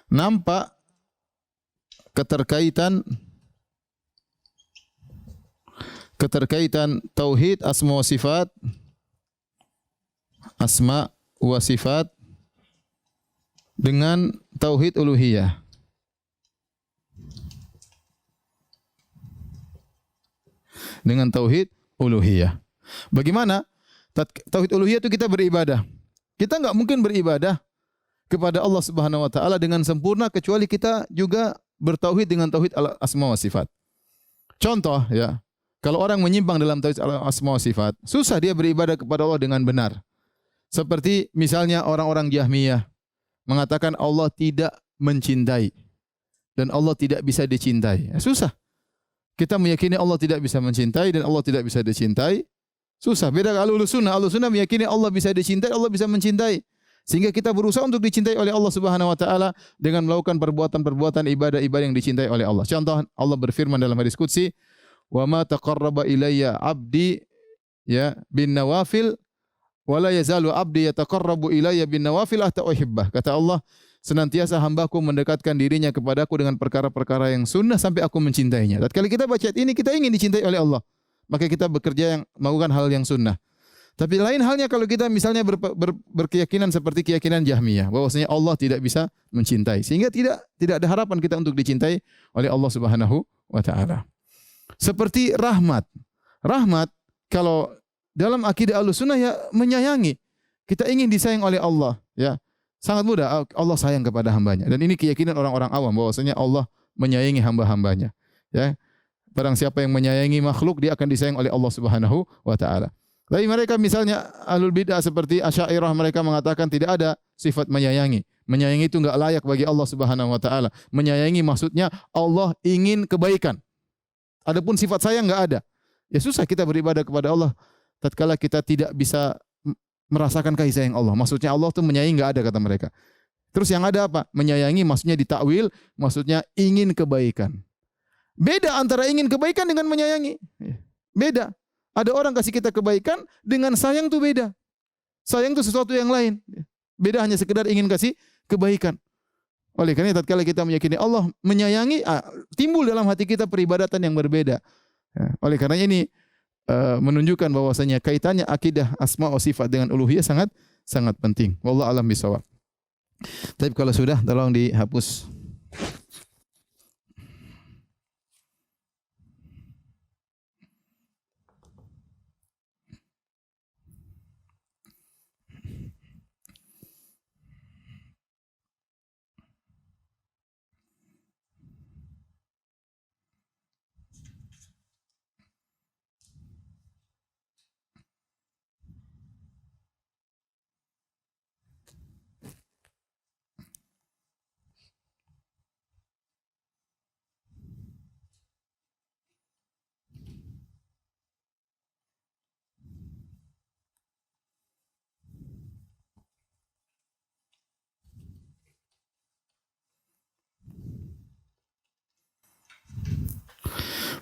nampak keterkaitan tauhid asma wa sifat dengan tauhid uluhiyah. Dengan tauhid uluhiyah. Bagaimana? Tauhid uluhiyah itu kita beribadah. Kita enggak mungkin beribadah kepada Allah Subhanahu wa taala dengan sempurna kecuali kita juga bertauhid dengan tauhid asma wa sifat. Contoh, ya. Kalau orang menyimpang dalam tauhid asma wa sifat, susah dia beribadah kepada Allah dengan benar. Seperti misalnya orang-orang Jahmiyah mengatakan Allah tidak mencintai dan Allah tidak bisa dicintai. Ya, susah. Kita meyakini Allah tidak bisa mencintai dan Allah tidak bisa dicintai. Susah. Beda kalau Ahlus Sunnah meyakini Allah bisa dicintai, Allah bisa mencintai. Sehingga kita berusaha untuk dicintai oleh Allah Subhanahu wa taala dengan melakukan perbuatan-perbuatan ibadah-ibadah yang dicintai oleh Allah. Contoh, Allah berfirman dalam hadis qudsi, "Wa ma taqarraba ilayya 'abdi ya bin nawafil wa la yazalu 'abdi yataqarrabu ilayya bin nawafil hatta uhibbah." Kata Allah, senantiasa hambaku mendekatkan dirinya kepadaku dengan perkara-perkara yang sunnah sampai aku mencintainya. Tatkala kita baca ayat ini, kita ingin dicintai oleh Allah, maka kita bekerja yang melakukan hal yang sunnah. Tapi lain halnya kalau kita misalnya berkeyakinan seperti keyakinan Jahmiyah, bahwasanya Allah tidak bisa mencintai, sehingga tidak ada harapan kita untuk dicintai oleh Allah Subhanahu wa taala. Seperti rahmat. Rahmat kalau dalam akidah Ahlussunnah ya menyayangi. Kita ingin disayang oleh Allah, ya. Sangat mudah, Allah sayang kepada hambanya. Dan ini keyakinan orang-orang awam bahwasanya Allah menyayangi hamba-hambanya, ya. Barang siapa yang menyayangi makhluk, dia akan disayang oleh Allah Subhanahu wa taala. Tapi mereka misalnya ahlul bid'ah seperti Asy'ariyah, mereka mengatakan tidak ada sifat menyayangi. Menyayangi itu enggak layak bagi Allah Subhanahu wa taala. Menyayangi maksudnya Allah ingin kebaikan. Adapun sifat sayang enggak ada. Ya susah kita beribadah kepada Allah tatkala kita tidak bisa merasakan kasih sayang Allah. Maksudnya Allah itu menyayangi enggak ada kata mereka. Terus yang ada apa? Menyayangi maksudnya ditakwil, maksudnya ingin kebaikan. Beda antara ingin kebaikan dengan menyayangi. Beda. Ada orang kasih kita kebaikan dengan sayang itu beda. Sayang itu sesuatu yang lain. Beda hanya sekedar ingin kasih kebaikan. Oleh karena tatkala kita meyakini Allah menyayangi, timbul dalam hati kita peribadatan yang berbeda. Ya, oleh karena ini menunjukkan bahwasanya kaitannya akidah asma wa sifat dengan uluhiyah sangat sangat penting. Wallahu alam bisawab. Tapi kalau sudah tolong dihapus.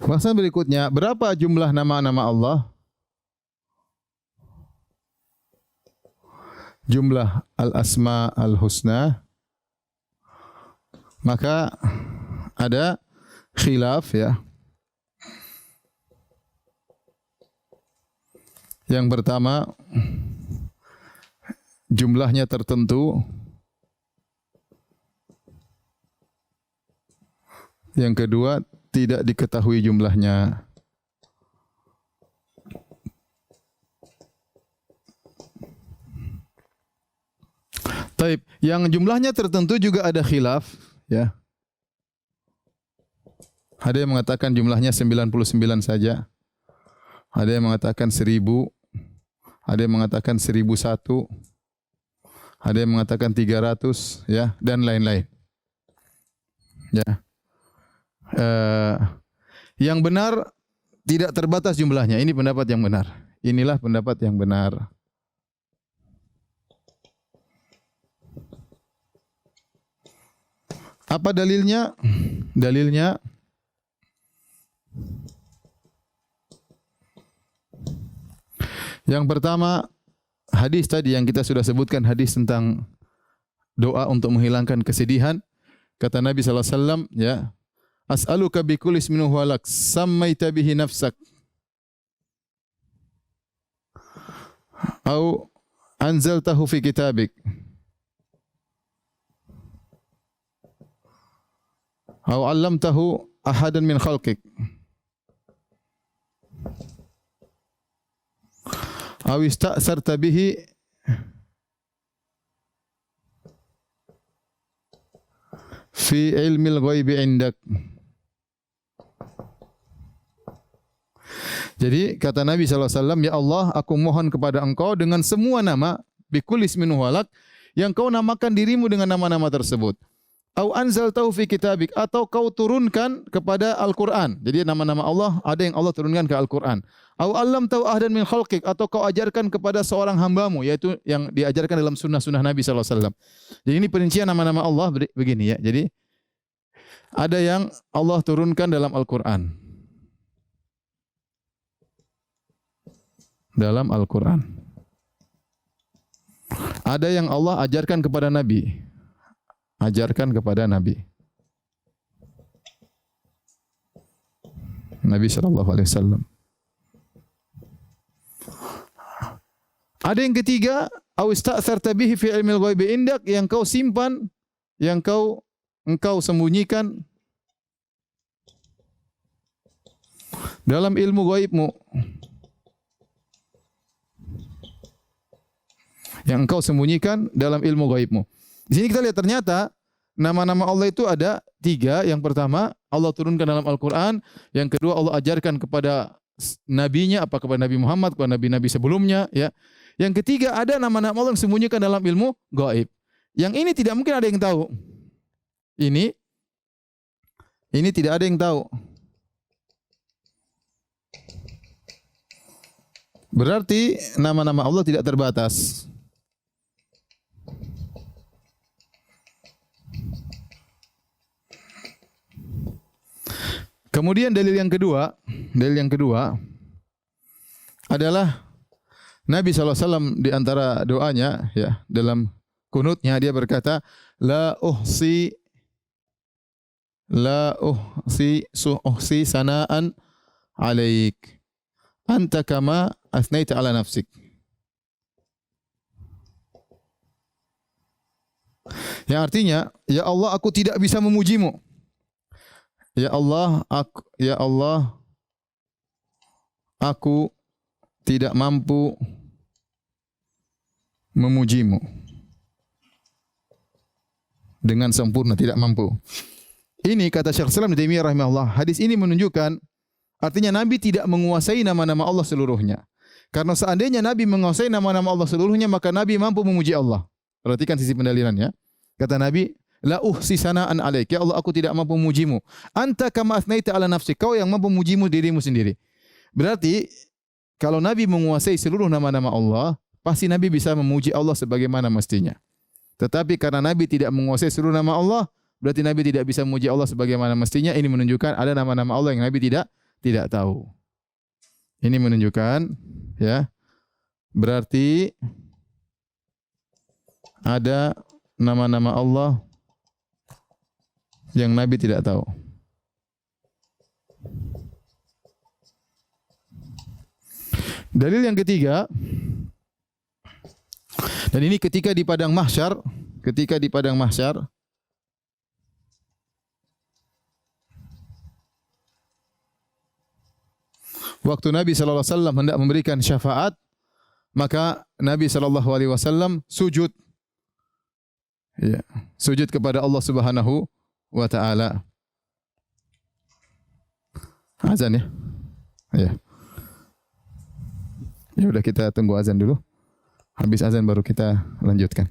Bahasan berikutnya, berapa jumlah nama-nama Allah? Jumlah al-asma al-husna. Maka ada khilaf ya. Yang pertama, jumlahnya tertentu. Yang kedua, tidak diketahui jumlahnya. Taib, yang jumlahnya tertentu juga ada khilaf, ya. Ada yang mengatakan jumlahnya 99 saja. Ada yang mengatakan 1000. Ada yang mengatakan 1001. Ada yang mengatakan 300, ya, dan lain-lain. Ya. Yang benar tidak terbatas jumlahnya. Ini pendapat yang benar. Inilah pendapat yang benar. Apa dalilnya? Dalilnya yang pertama, hadis tadi yang kita sudah sebutkan, hadis tentang doa untuk menghilangkan kesedihan. Kata Nabi sallallahu alaihi wasallam, ya, as'aluka bi kulli ismin huwa lak sammaita bihi nafsak au anzaltahu fi kitabik au 'allamtahu ahadan min khalqik au ista'sarta bihi fi ilmil ghaibi indak. Jadi kata Nabi SAW, ya Allah, aku mohon kepada engkau dengan semua nama, bikul ismin walak, yang kau namakan dirimu dengan nama-nama tersebut. Au anzaltahu fi kitabik, atau kau turunkan kepada Al-Quran. Jadi nama-nama Allah, ada yang Allah turunkan ke Al-Quran. Au allamtahu ahdan min khalqik, atau kau ajarkan kepada seorang hambamu, yaitu yang diajarkan dalam sunnah-sunnah Nabi SAW. Jadi ini perincian nama-nama Allah begini ya. Jadi ada yang Allah turunkan dalam Al-Quran. Dalam Al-Quran. Ada yang Allah ajarkan kepada Nabi. Ajarkan kepada Nabi. Nabi SAW. Ada yang ketiga, au ista'tharta bihi fi ilmil ghaibi indak, yang kau simpan, yang engkau sembunyikan dalam ilmu ghaibmu. Yang engkau sembunyikan dalam ilmu gaibmu. Di sini kita lihat ternyata nama-nama Allah itu ada 3. Yang pertama, Allah turunkan dalam Al-Quran. Yang kedua, Allah ajarkan kepada nabinya, apa kepada Nabi Muhammad, kepada nabi-nabi sebelumnya. Ya. Yang ketiga, ada nama-nama Allah yang sembunyikan dalam ilmu gaib. Yang ini tidak mungkin ada yang tahu. Ini tidak ada yang tahu. Berarti nama-nama Allah tidak terbatas. Kemudian dalil yang kedua adalah Nabi SAW di antara doanya ya dalam kunutnya dia berkata, la uhsi sanaan alaik anta kama asnaita ala nafsik. Yang artinya, ya Allah, aku tidak bisa memujimu. Ya Allah, aku tidak mampu memujimu dengan sempurna, tidak mampu. Ini kata Syekh Islam Ibnu Taimiyah rahimahullah, hadis ini menunjukkan artinya Nabi tidak menguasai nama-nama Allah seluruhnya. Karena seandainya Nabi menguasai nama-nama Allah seluruhnya, maka Nabi mampu memuji Allah. Perhatikan sisi pendalilannya. Kata Nabi, la uhsi sanaan alaik. Ya Allah, aku tidak mampu memujimu. Anta kama asnaita ala nafsi. Kau yang mampu memujimu dirimu sendiri. Berarti kalau Nabi menguasai seluruh nama-nama Allah, pasti Nabi bisa memuji Allah sebagaimana mestinya. Tetapi karena Nabi tidak menguasai seluruh nama Allah, berarti Nabi tidak bisa memuji Allah sebagaimana mestinya. Ini menunjukkan ada nama-nama Allah yang Nabi tidak tahu. Ini menunjukkan, ya, berarti ada nama-nama Allah yang Nabi tidak tahu. Dalil yang ketiga, dan ini ketika di padang mahsyar, waktu Nabi sallallahu alaihi wasallam hendak memberikan syafaat, maka Nabi sallallahu alaihi wasallam sujud. Ya, sujud kepada Allah Subhanahu wa taala. Azan ya. Ya. Ya udah, kita tunggu azan dulu. Habis azan baru kita lanjutkan.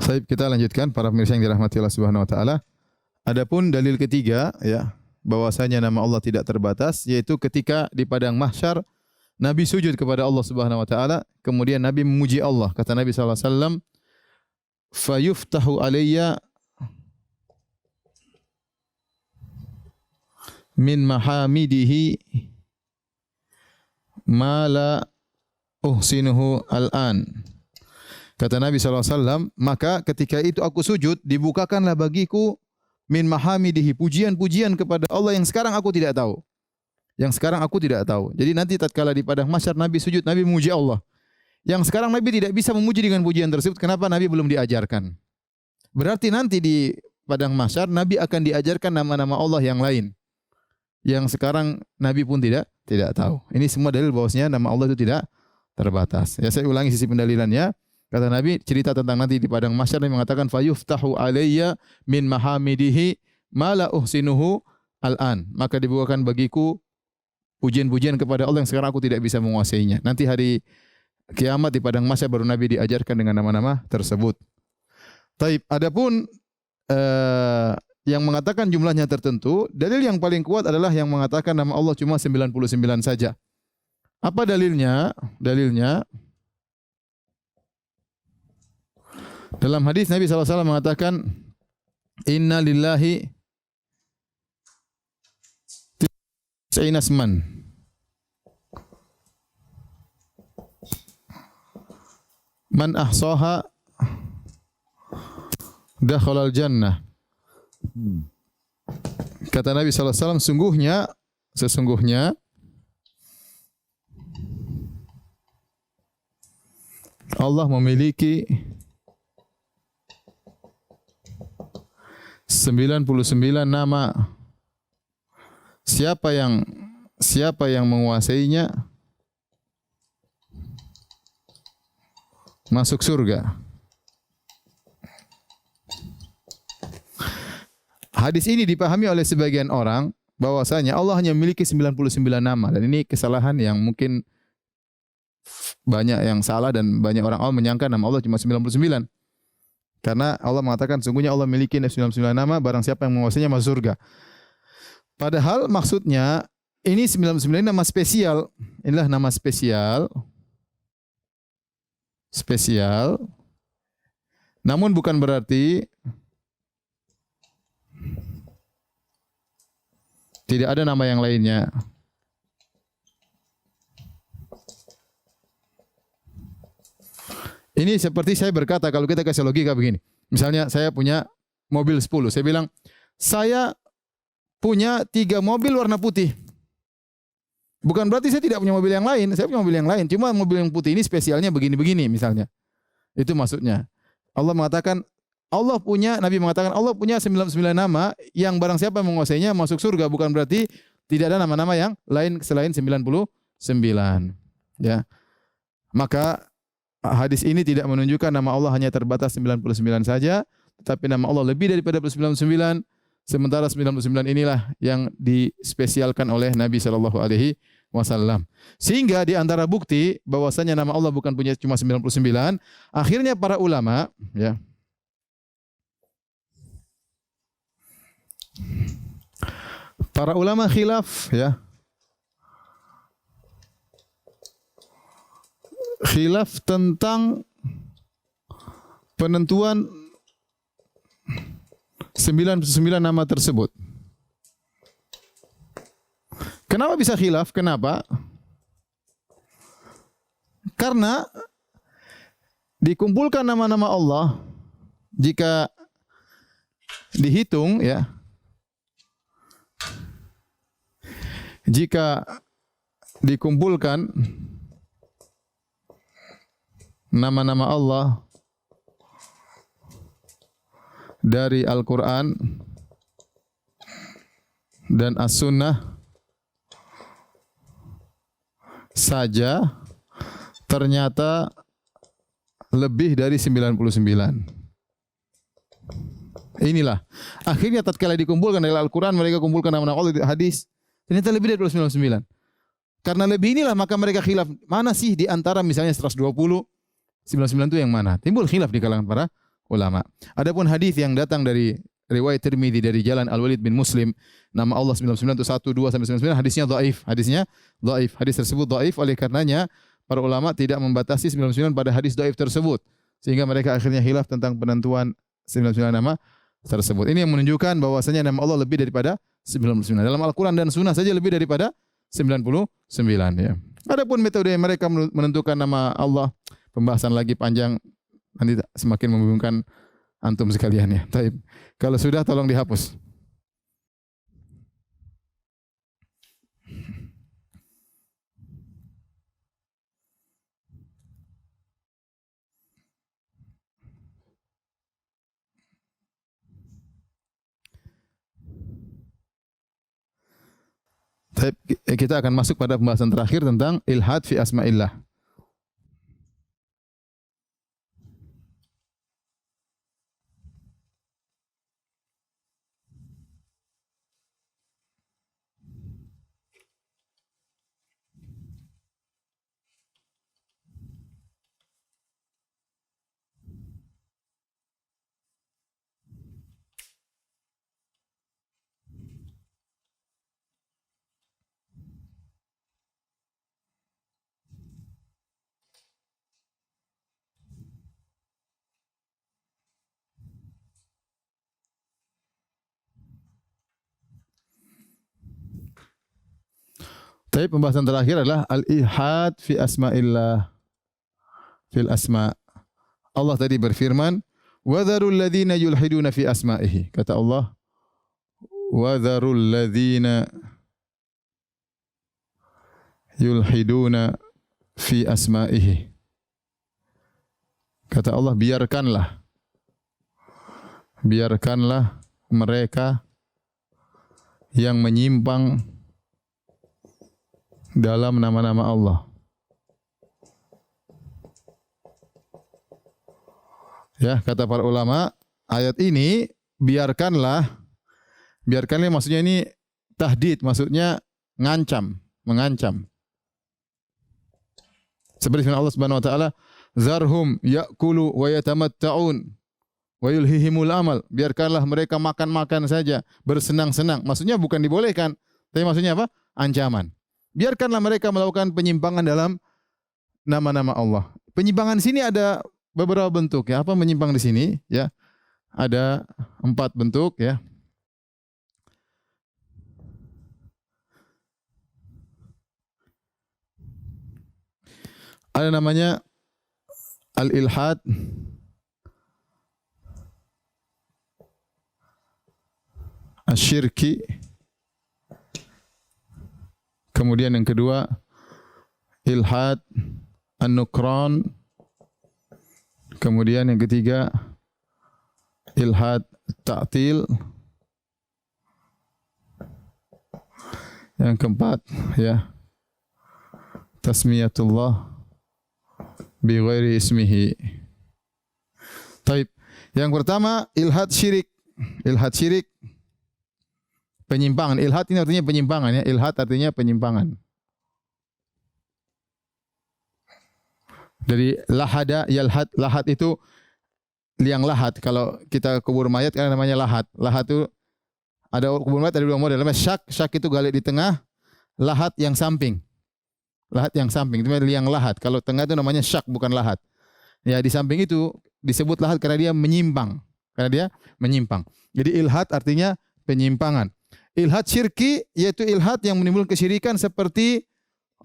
Baik, kita lanjutkan para pemirsa yang dirahmati Allah Subhanahu wa taala. Adapun dalil ketiga, ya, bahwasanya nama Allah tidak terbatas, yaitu ketika di padang mahsyar Nabi sujud kepada Allah Subhanahu wa taala, kemudian Nabi memuji Allah. Kata Nabi sallallahu alaihi wasallam, "Fayuftahu alayya min mahamidihi ma la uhsinuhu al-an." Kata Nabi sallallahu alaihi wasallam, maka ketika itu aku sujud, dibukakanlah bagiku min mahamidihi, pujian-pujian kepada Allah yang sekarang aku tidak tahu. Jadi nanti tatkala di padang mahsyar Nabi sujud, Nabi memuji Allah. Yang sekarang Nabi tidak bisa memuji dengan pujian tersebut. Kenapa? Nabi belum diajarkan. Berarti nanti di padang mahsyar Nabi akan diajarkan nama-nama Allah yang lain, yang sekarang Nabi pun tidak tahu. Ini semua dalil bahwasanya nama Allah itu tidak terbatas. Ya, saya ulangi sisi pendalilannya. Kata Nabi, cerita tentang nanti di padang mahsyar, Nabi mengatakan fayuftahu alayya min mahamidihi ma la uhsinuhu al-an. Maka dibukakan bagiku pujian-pujian kepada Allah yang sekarang aku tidak bisa menguasainya. Nanti hari kiamat di padang mahsyar baru Nabi diajarkan dengan nama-nama tersebut. Taib, adapun yang mengatakan jumlahnya tertentu, dalil yang paling kuat adalah yang mengatakan nama Allah cuma 99 saja. Apa dalilnya? Dalilnya dalam hadis Nabi SAW mengatakan, Inna lillahi tis'ina asman. Man ahsaha dakhalal jannah. Kata Nabi SAW, sesungguhnya Allah memiliki 99 nama. Siapa yang menguasainya masuk surga. Hadis ini dipahami oleh sebagian orang bahwasanya Allah hanya memiliki 99 nama, dan ini kesalahan yang mungkin banyak yang salah dan banyak orang awam menyangka nama Allah cuma 99. Karena Allah mengatakan sungguhnya Allah memiliki 99 nama, barang siapa yang menguasainya masuk surga. Padahal maksudnya ini 99 nama spesial. Inilah nama spesial. Namun bukan berarti tidak ada nama yang lainnya. Ini seperti saya berkata, kalau kita kasih logika begini. Misalnya saya punya mobil 10. Saya bilang, saya punya 3 mobil warna putih. Bukan berarti saya tidak punya mobil yang lain. Saya punya mobil yang lain. Cuma mobil yang putih ini spesialnya begini-begini misalnya. Itu maksudnya. Allah mengatakan, Nabi mengatakan Allah punya 99 nama yang barang siapa yang menguasainya masuk surga. Bukan berarti tidak ada nama-nama yang lain selain 99. Ya. Maka hadis ini tidak menunjukkan nama Allah hanya terbatas 99 saja, tetapi nama Allah lebih daripada 99. Sementara 99 inilah yang dispesialkan oleh Nabi sallallahu alaihi wasallam. Sehingga di antara bukti bahwasanya nama Allah bukan punya cuma 99, akhirnya para ulama ya. Para ulama khilaf ya. Khilaf tentang penentuan 99 nama tersebut. Kenapa bisa khilaf? Kenapa? Karena dikumpulkan nama-nama Allah jika dihitung ya. Jika dikumpulkan nama-nama Allah dari Al-Quran dan As-Sunnah saja ternyata lebih dari 99. Inilah. Akhirnya tatkala dikumpulkan dari Al-Quran, mereka kumpulkan nama-nama Allah di hadis, ternyata lebih dari 99. Karena lebih inilah maka mereka khilaf. Mana sih di antara misalnya 120, 99 itu yang mana? Timbul khilaf di kalangan para ulama. Adapun hadis yang datang dari riwayat Tirmidzi dari jalan Al-Walid bin Muslim, nama Allah 99 itu 1, 2 sampai 99, hadisnya dhaif. Hadisnya dhaif. Hadis tersebut dhaif, oleh karenanya para ulama tidak membatasi 99 pada hadis dhaif tersebut. Sehingga mereka akhirnya khilaf tentang penentuan 99 nama tersebut. Ini yang menunjukkan bahwasanya nama Allah lebih daripada 99. Dalam Al-Quran dan Sunnah saja lebih daripada 99 ya. Adapun metode mereka menentukan nama Allah, pembahasan lagi panjang, nanti semakin membingungkan antum sekalian ya. Taib. Kalau sudah tolong dihapus. Taib. Kita akan masuk pada pembahasan terakhir tentang ilhad fi asma'illah. Tapi pembahasan terakhir adalah al-ihad fi asma'illah, fil asma'. Allah tadi berfirman, "Wa dzarul ladzina yulhiduna fi asma'ihi." Kata Allah, "Wa dzarul ladzina yulhiduna fi asma'ihi." Kata Allah, biarkanlah mereka yang menyimpang dalam nama-nama Allah. Ya, kata para ulama, ayat ini biarkanlah maksudnya ini tahdid, maksudnya mengancam. Seperti firman Allah Subhanahu wa taala, "Zarhum ya'kulu wa yatamatta'un wa yulhihimul amal." Biarkanlah mereka makan-makan saja, bersenang-senang. Maksudnya bukan dibolehkan, tapi maksudnya apa? Ancaman. Biarkanlah mereka melakukan penyimpangan dalam nama-nama Allah. Penyimpangan di sini ada beberapa bentuk ya. Apa menyimpang di sini? Ya, ada 4 bentuk ya. Ada namanya al-ilhad, asyirki. Kemudian yang kedua, ilhad an-nukran. Kemudian yang ketiga, ilhad ta'til. Yang keempat, ya, tasmiyatullah bi ghairi ismihi. Taib. Yang pertama, ilhad syirik. Ilhad syirik, penyimpangan. Ilhad ini artinya penyimpangan, ya. Ilhad artinya penyimpangan. Dari lahada yalhad, lahad itu liang lahat. Kalau kita kubur mayat kan namanya lahat. Lahat itu ada kubur mayat ada dua model. Namanya syak, syak itu gali di tengah, lahat yang samping. Lahat yang samping itu liang lahat. Kalau tengah itu namanya syak, bukan lahat. Ya, di samping itu disebut lahat karena dia menyimpang. Karena dia menyimpang. Jadi ilhad artinya penyimpangan. Ilhad syirki yaitu ilhad yang menimbulkan kesyirikan seperti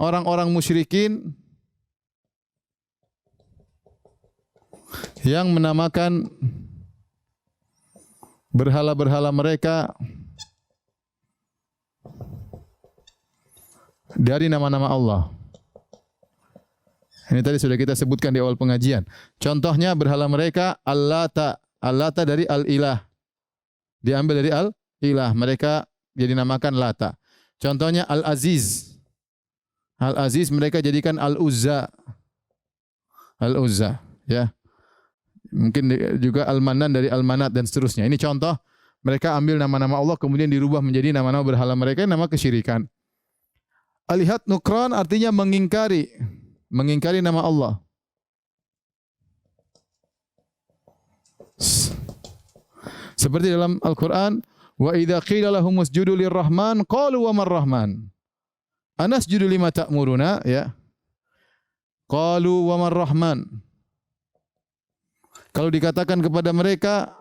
orang-orang musyrikin yang menamakan berhala-berhala mereka dari nama-nama Allah. Ini tadi sudah kita sebutkan di awal pengajian. Contohnya berhala mereka Al-Lata. Al-Lata dari Al-Ilah. Diambil dari Al-Ilah. Mereka jadi namakan Lata. Contohnya Al-Aziz. Al-Aziz mereka jadikan Al-Uzza. Al-Uzza, ya. Mungkin juga Al-Manan dari Al-Manat dan seterusnya. Ini contoh mereka ambil nama-nama Allah kemudian dirubah menjadi nama-nama berhala mereka, nama kesyirikan. Al-Ihad Nukran artinya mengingkari nama Allah. Seperti dalam Al-Quran, wa idza qila lahum usjudu lirrahman qalu wa marrahman. Anasjudu lima ta'muruna, ya. Qalu wa marrahman. Kalau dikatakan kepada mereka,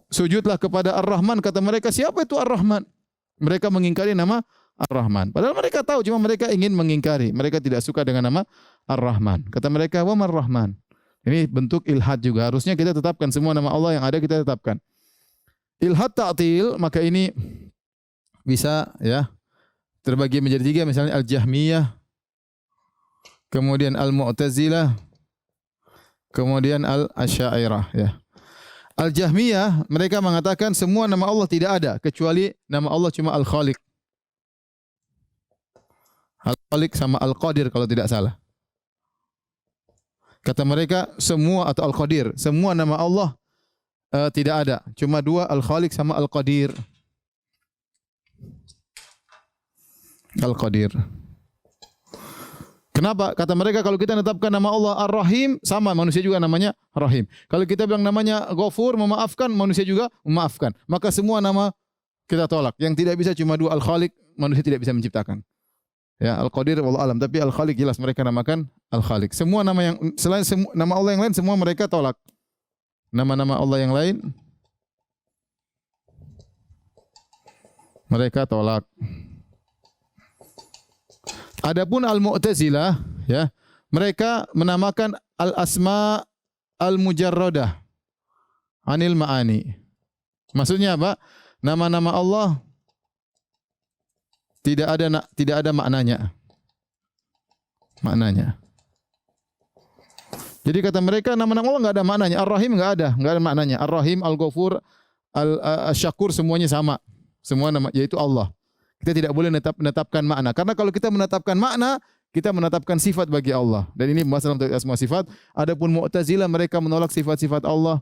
sujudlah kepada Ar-Rahman, kata mereka, siapa itu Ar-Rahman? Mereka mengingkari nama Ar-Rahman. Padahal mereka tahu, cuma mereka ingin mengingkari. Mereka tidak suka dengan nama Ar-Rahman. Kata mereka, wa mar-Rahman. Ini bentuk ilhad juga. Harusnya kita tetapkan semua nama Allah yang ada kita tetapkan. Ilhad ta'til, maka ini bisa, ya, terbagi menjadi tiga. Misalnya Al-Jahmiyah, kemudian Al-Mu'tazilah, kemudian Al-Asy'ariyah, ya. Al-Jahmiyah mereka mengatakan semua nama Allah tidak ada kecuali nama Allah cuma Al-Khaliq. Al-Khaliq sama Al-Qadir kalau tidak salah. Kata mereka semua atau Al-Qadir, semua nama Allah tidak ada, cuma dua, Al-Khaliq sama Al-Qadir. Al-Qadir. Kenapa? Kata mereka kalau kita menetapkan nama Allah Ar-Rahim, sama manusia juga namanya Rahim. Kalau kita bilang namanya Ghafur, memaafkan, manusia juga memaafkan. Maka semua nama kita tolak. Yang tidak bisa cuma dua, Al-Khaliq, manusia tidak bisa menciptakan. Ya, Al-Qadir wallahu alam, tapi Al-Khaliq jelas mereka namakan Al-Khaliq. Semua nama yang selain nama Allah yang lain semua mereka tolak. Nama-nama Allah yang lain mereka tolak. Adapun Al-Mu'tazilah, ya, mereka menamakan al-asma al-mujarradah anil ma'ani. Maksudnya apa? Nama-nama Allah tidak ada maknanya. Maknanya. Jadi kata mereka nama-nama Allah enggak ada maknanya. Ar-Rahim enggak ada maknanya. Ar-Rahim, Al-Ghafur, Al-Syakur semuanya sama. Semua nama yaitu Allah. Kita tidak boleh menetapkan makna. Karena kalau kita menetapkan makna, kita menetapkan sifat bagi Allah. Dan ini pembahasan dalam asma sifat. Adapun Mu'tazilah mereka menolak sifat-sifat Allah.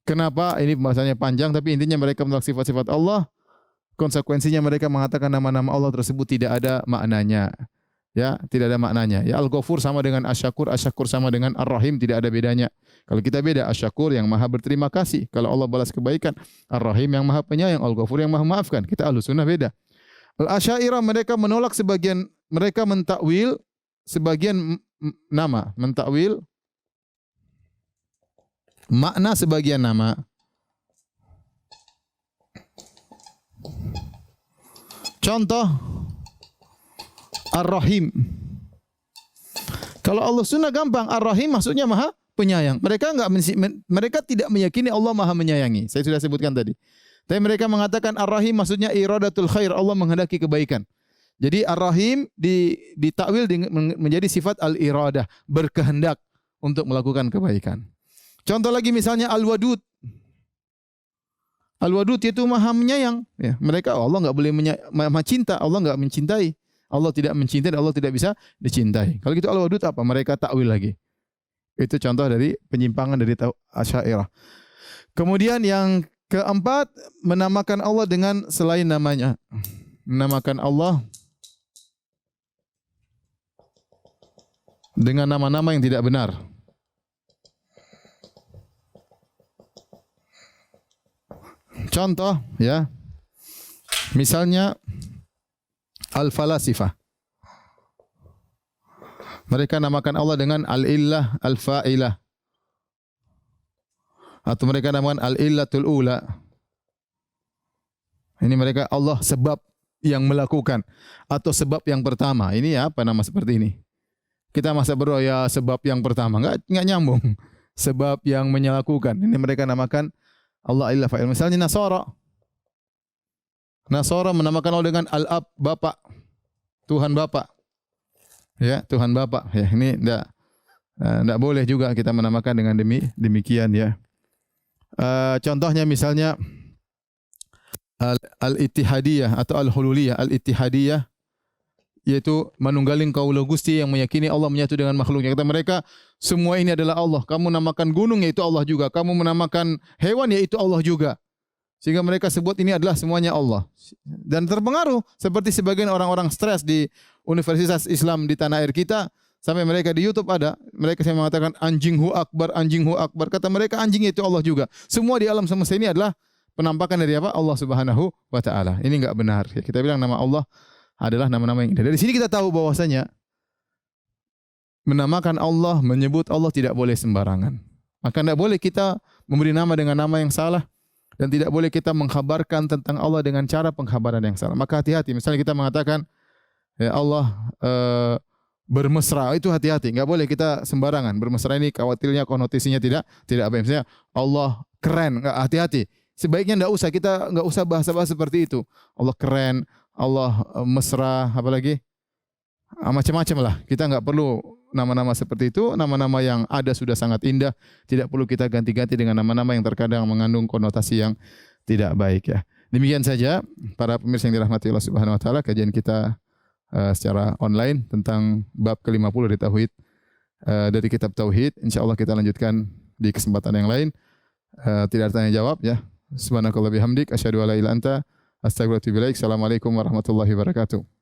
Kenapa? Ini pembahasannya panjang, tapi intinya mereka menolak sifat-sifat Allah. Konsekuensinya mereka mengatakan nama-nama Allah tersebut tidak ada maknanya. Ya, tidak ada maknanya. Ya, Al-Ghafur sama dengan Asy-Syakur, Asy-Syakur sama dengan Ar-Rahim, tidak ada bedanya. Kalau kita beda, Asy-Syakur yang maha berterima kasih. Kalau Allah balas kebaikan, Ar-Rahim yang maha penyayang, Al-Ghafur yang maha maafkan. Kita Ahlussunnah beda. Al-Asy'ariyah mereka menolak sebagian, mereka mentakwil sebagian nama, mentakwil makna sebagian nama. Contoh Ar-Rahim. Kalau Allah Sunnah gampang, Ar-Rahim maksudnya Maha Penyayang. Mereka tidak meyakini Allah Maha menyayangi. Saya sudah sebutkan tadi. Tapi mereka mengatakan Ar-Rahim maksudnya iradatul khair, Allah menghendaki kebaikan. Jadi Ar-Rahim ditakwil menjadi sifat al-iradah, berkehendak untuk melakukan kebaikan. Contoh lagi misalnya Al-Wadud. Al-Wadud itu Maha menyayang. Ya, mereka Allah enggak boleh Maha cinta, Allah enggak mencintai. Allah tidak mencintai, Allah tidak bisa dicintai. Kalau gitu Al-Wadud apa? Mereka takwil lagi. Itu contoh dari penyimpangan dari Asy'ariyah. Kemudian yang keempat, menamakan Allah dengan selain namanya. Menamakan Allah dengan nama-nama yang tidak benar. Contoh ya. Misalnya al-falasifah. Mereka namakan Allah dengan al-illah al-fa'ilah. Atau mereka namakan al-illatul ula. Ini mereka Allah sebab yang melakukan atau sebab yang pertama. Ini apa nama seperti ini? Kita masa berdoa ya sebab yang pertama, enggak nyambung. Sebab yang menyelakukan. Ini mereka namakan Allah illah fa'il. Misalnya Nasara. Nasara menamakan Allah dengan Al-Ab, Bapak. Tuhan Bapak. Ya, Tuhan Bapak. Ya, ini enggak boleh juga kita menamakan dengan demikian ya. Contohnya misalnya Al-Ittihadiyah atau Al-Hululiyah. Al-Ittihadiyah yaitu manunggaling kaula Gusti yang meyakini Allah menyatu dengan makhluknya. Kata mereka, semua ini adalah Allah. Kamu namakan gunung yaitu Allah juga. Kamu menamakan hewan yaitu Allah juga. Sehingga mereka sebut ini adalah semuanya Allah. Dan terpengaruh seperti sebagian orang-orang stres di Universitas Islam di tanah air kita. Sampai mereka di YouTube ada. Mereka yang mengatakan anjinghu akbar, anjinghu akbar. Kata mereka anjing itu Allah juga. Semua di alam semesta ini adalah penampakan dari apa? Allah Subhanahu wa taala. Ini enggak benar. Kita bilang nama Allah adalah nama-nama yang indah. Dari sini kita tahu bahwasanya menamakan Allah, menyebut Allah tidak boleh sembarangan. Maka tidak boleh kita memberi nama dengan nama yang salah dan tidak boleh kita mengkhabarkan tentang Allah dengan cara pengkhabaran yang salah. Maka hati-hati. Misalnya kita mengatakan ya Allah bermesra, itu hati-hati. Enggak boleh kita sembarangan. Bermesra ini khawatirnya konotasinya tidak baik. Misalnya Allah keren, enggak, hati-hati. Sebaiknya enggak usah bahasa-bahasa seperti itu. Allah keren, Allah mesra, apalagi macam-macam lah. Kita enggak perlu nama-nama seperti itu. Nama-nama yang ada sudah sangat indah. Tidak perlu kita ganti-ganti dengan nama-nama yang terkadang mengandung konotasi yang tidak baik ya. Demikian saja para pemirsa yang dirahmati Allah Subhanahu wa taala, kajian kita secara online tentang bab ke-50 dari tauhid, dari kitab tauhid. Insyaallah kita lanjutkan di kesempatan yang lain. Tidak ada tanya jawab ya. Subhanakallah bihamdik asyhadu alla ilaha illa anta astaghfiruka wa atubu ilaik. Assalamualaikum warahmatullahi wabarakatuh.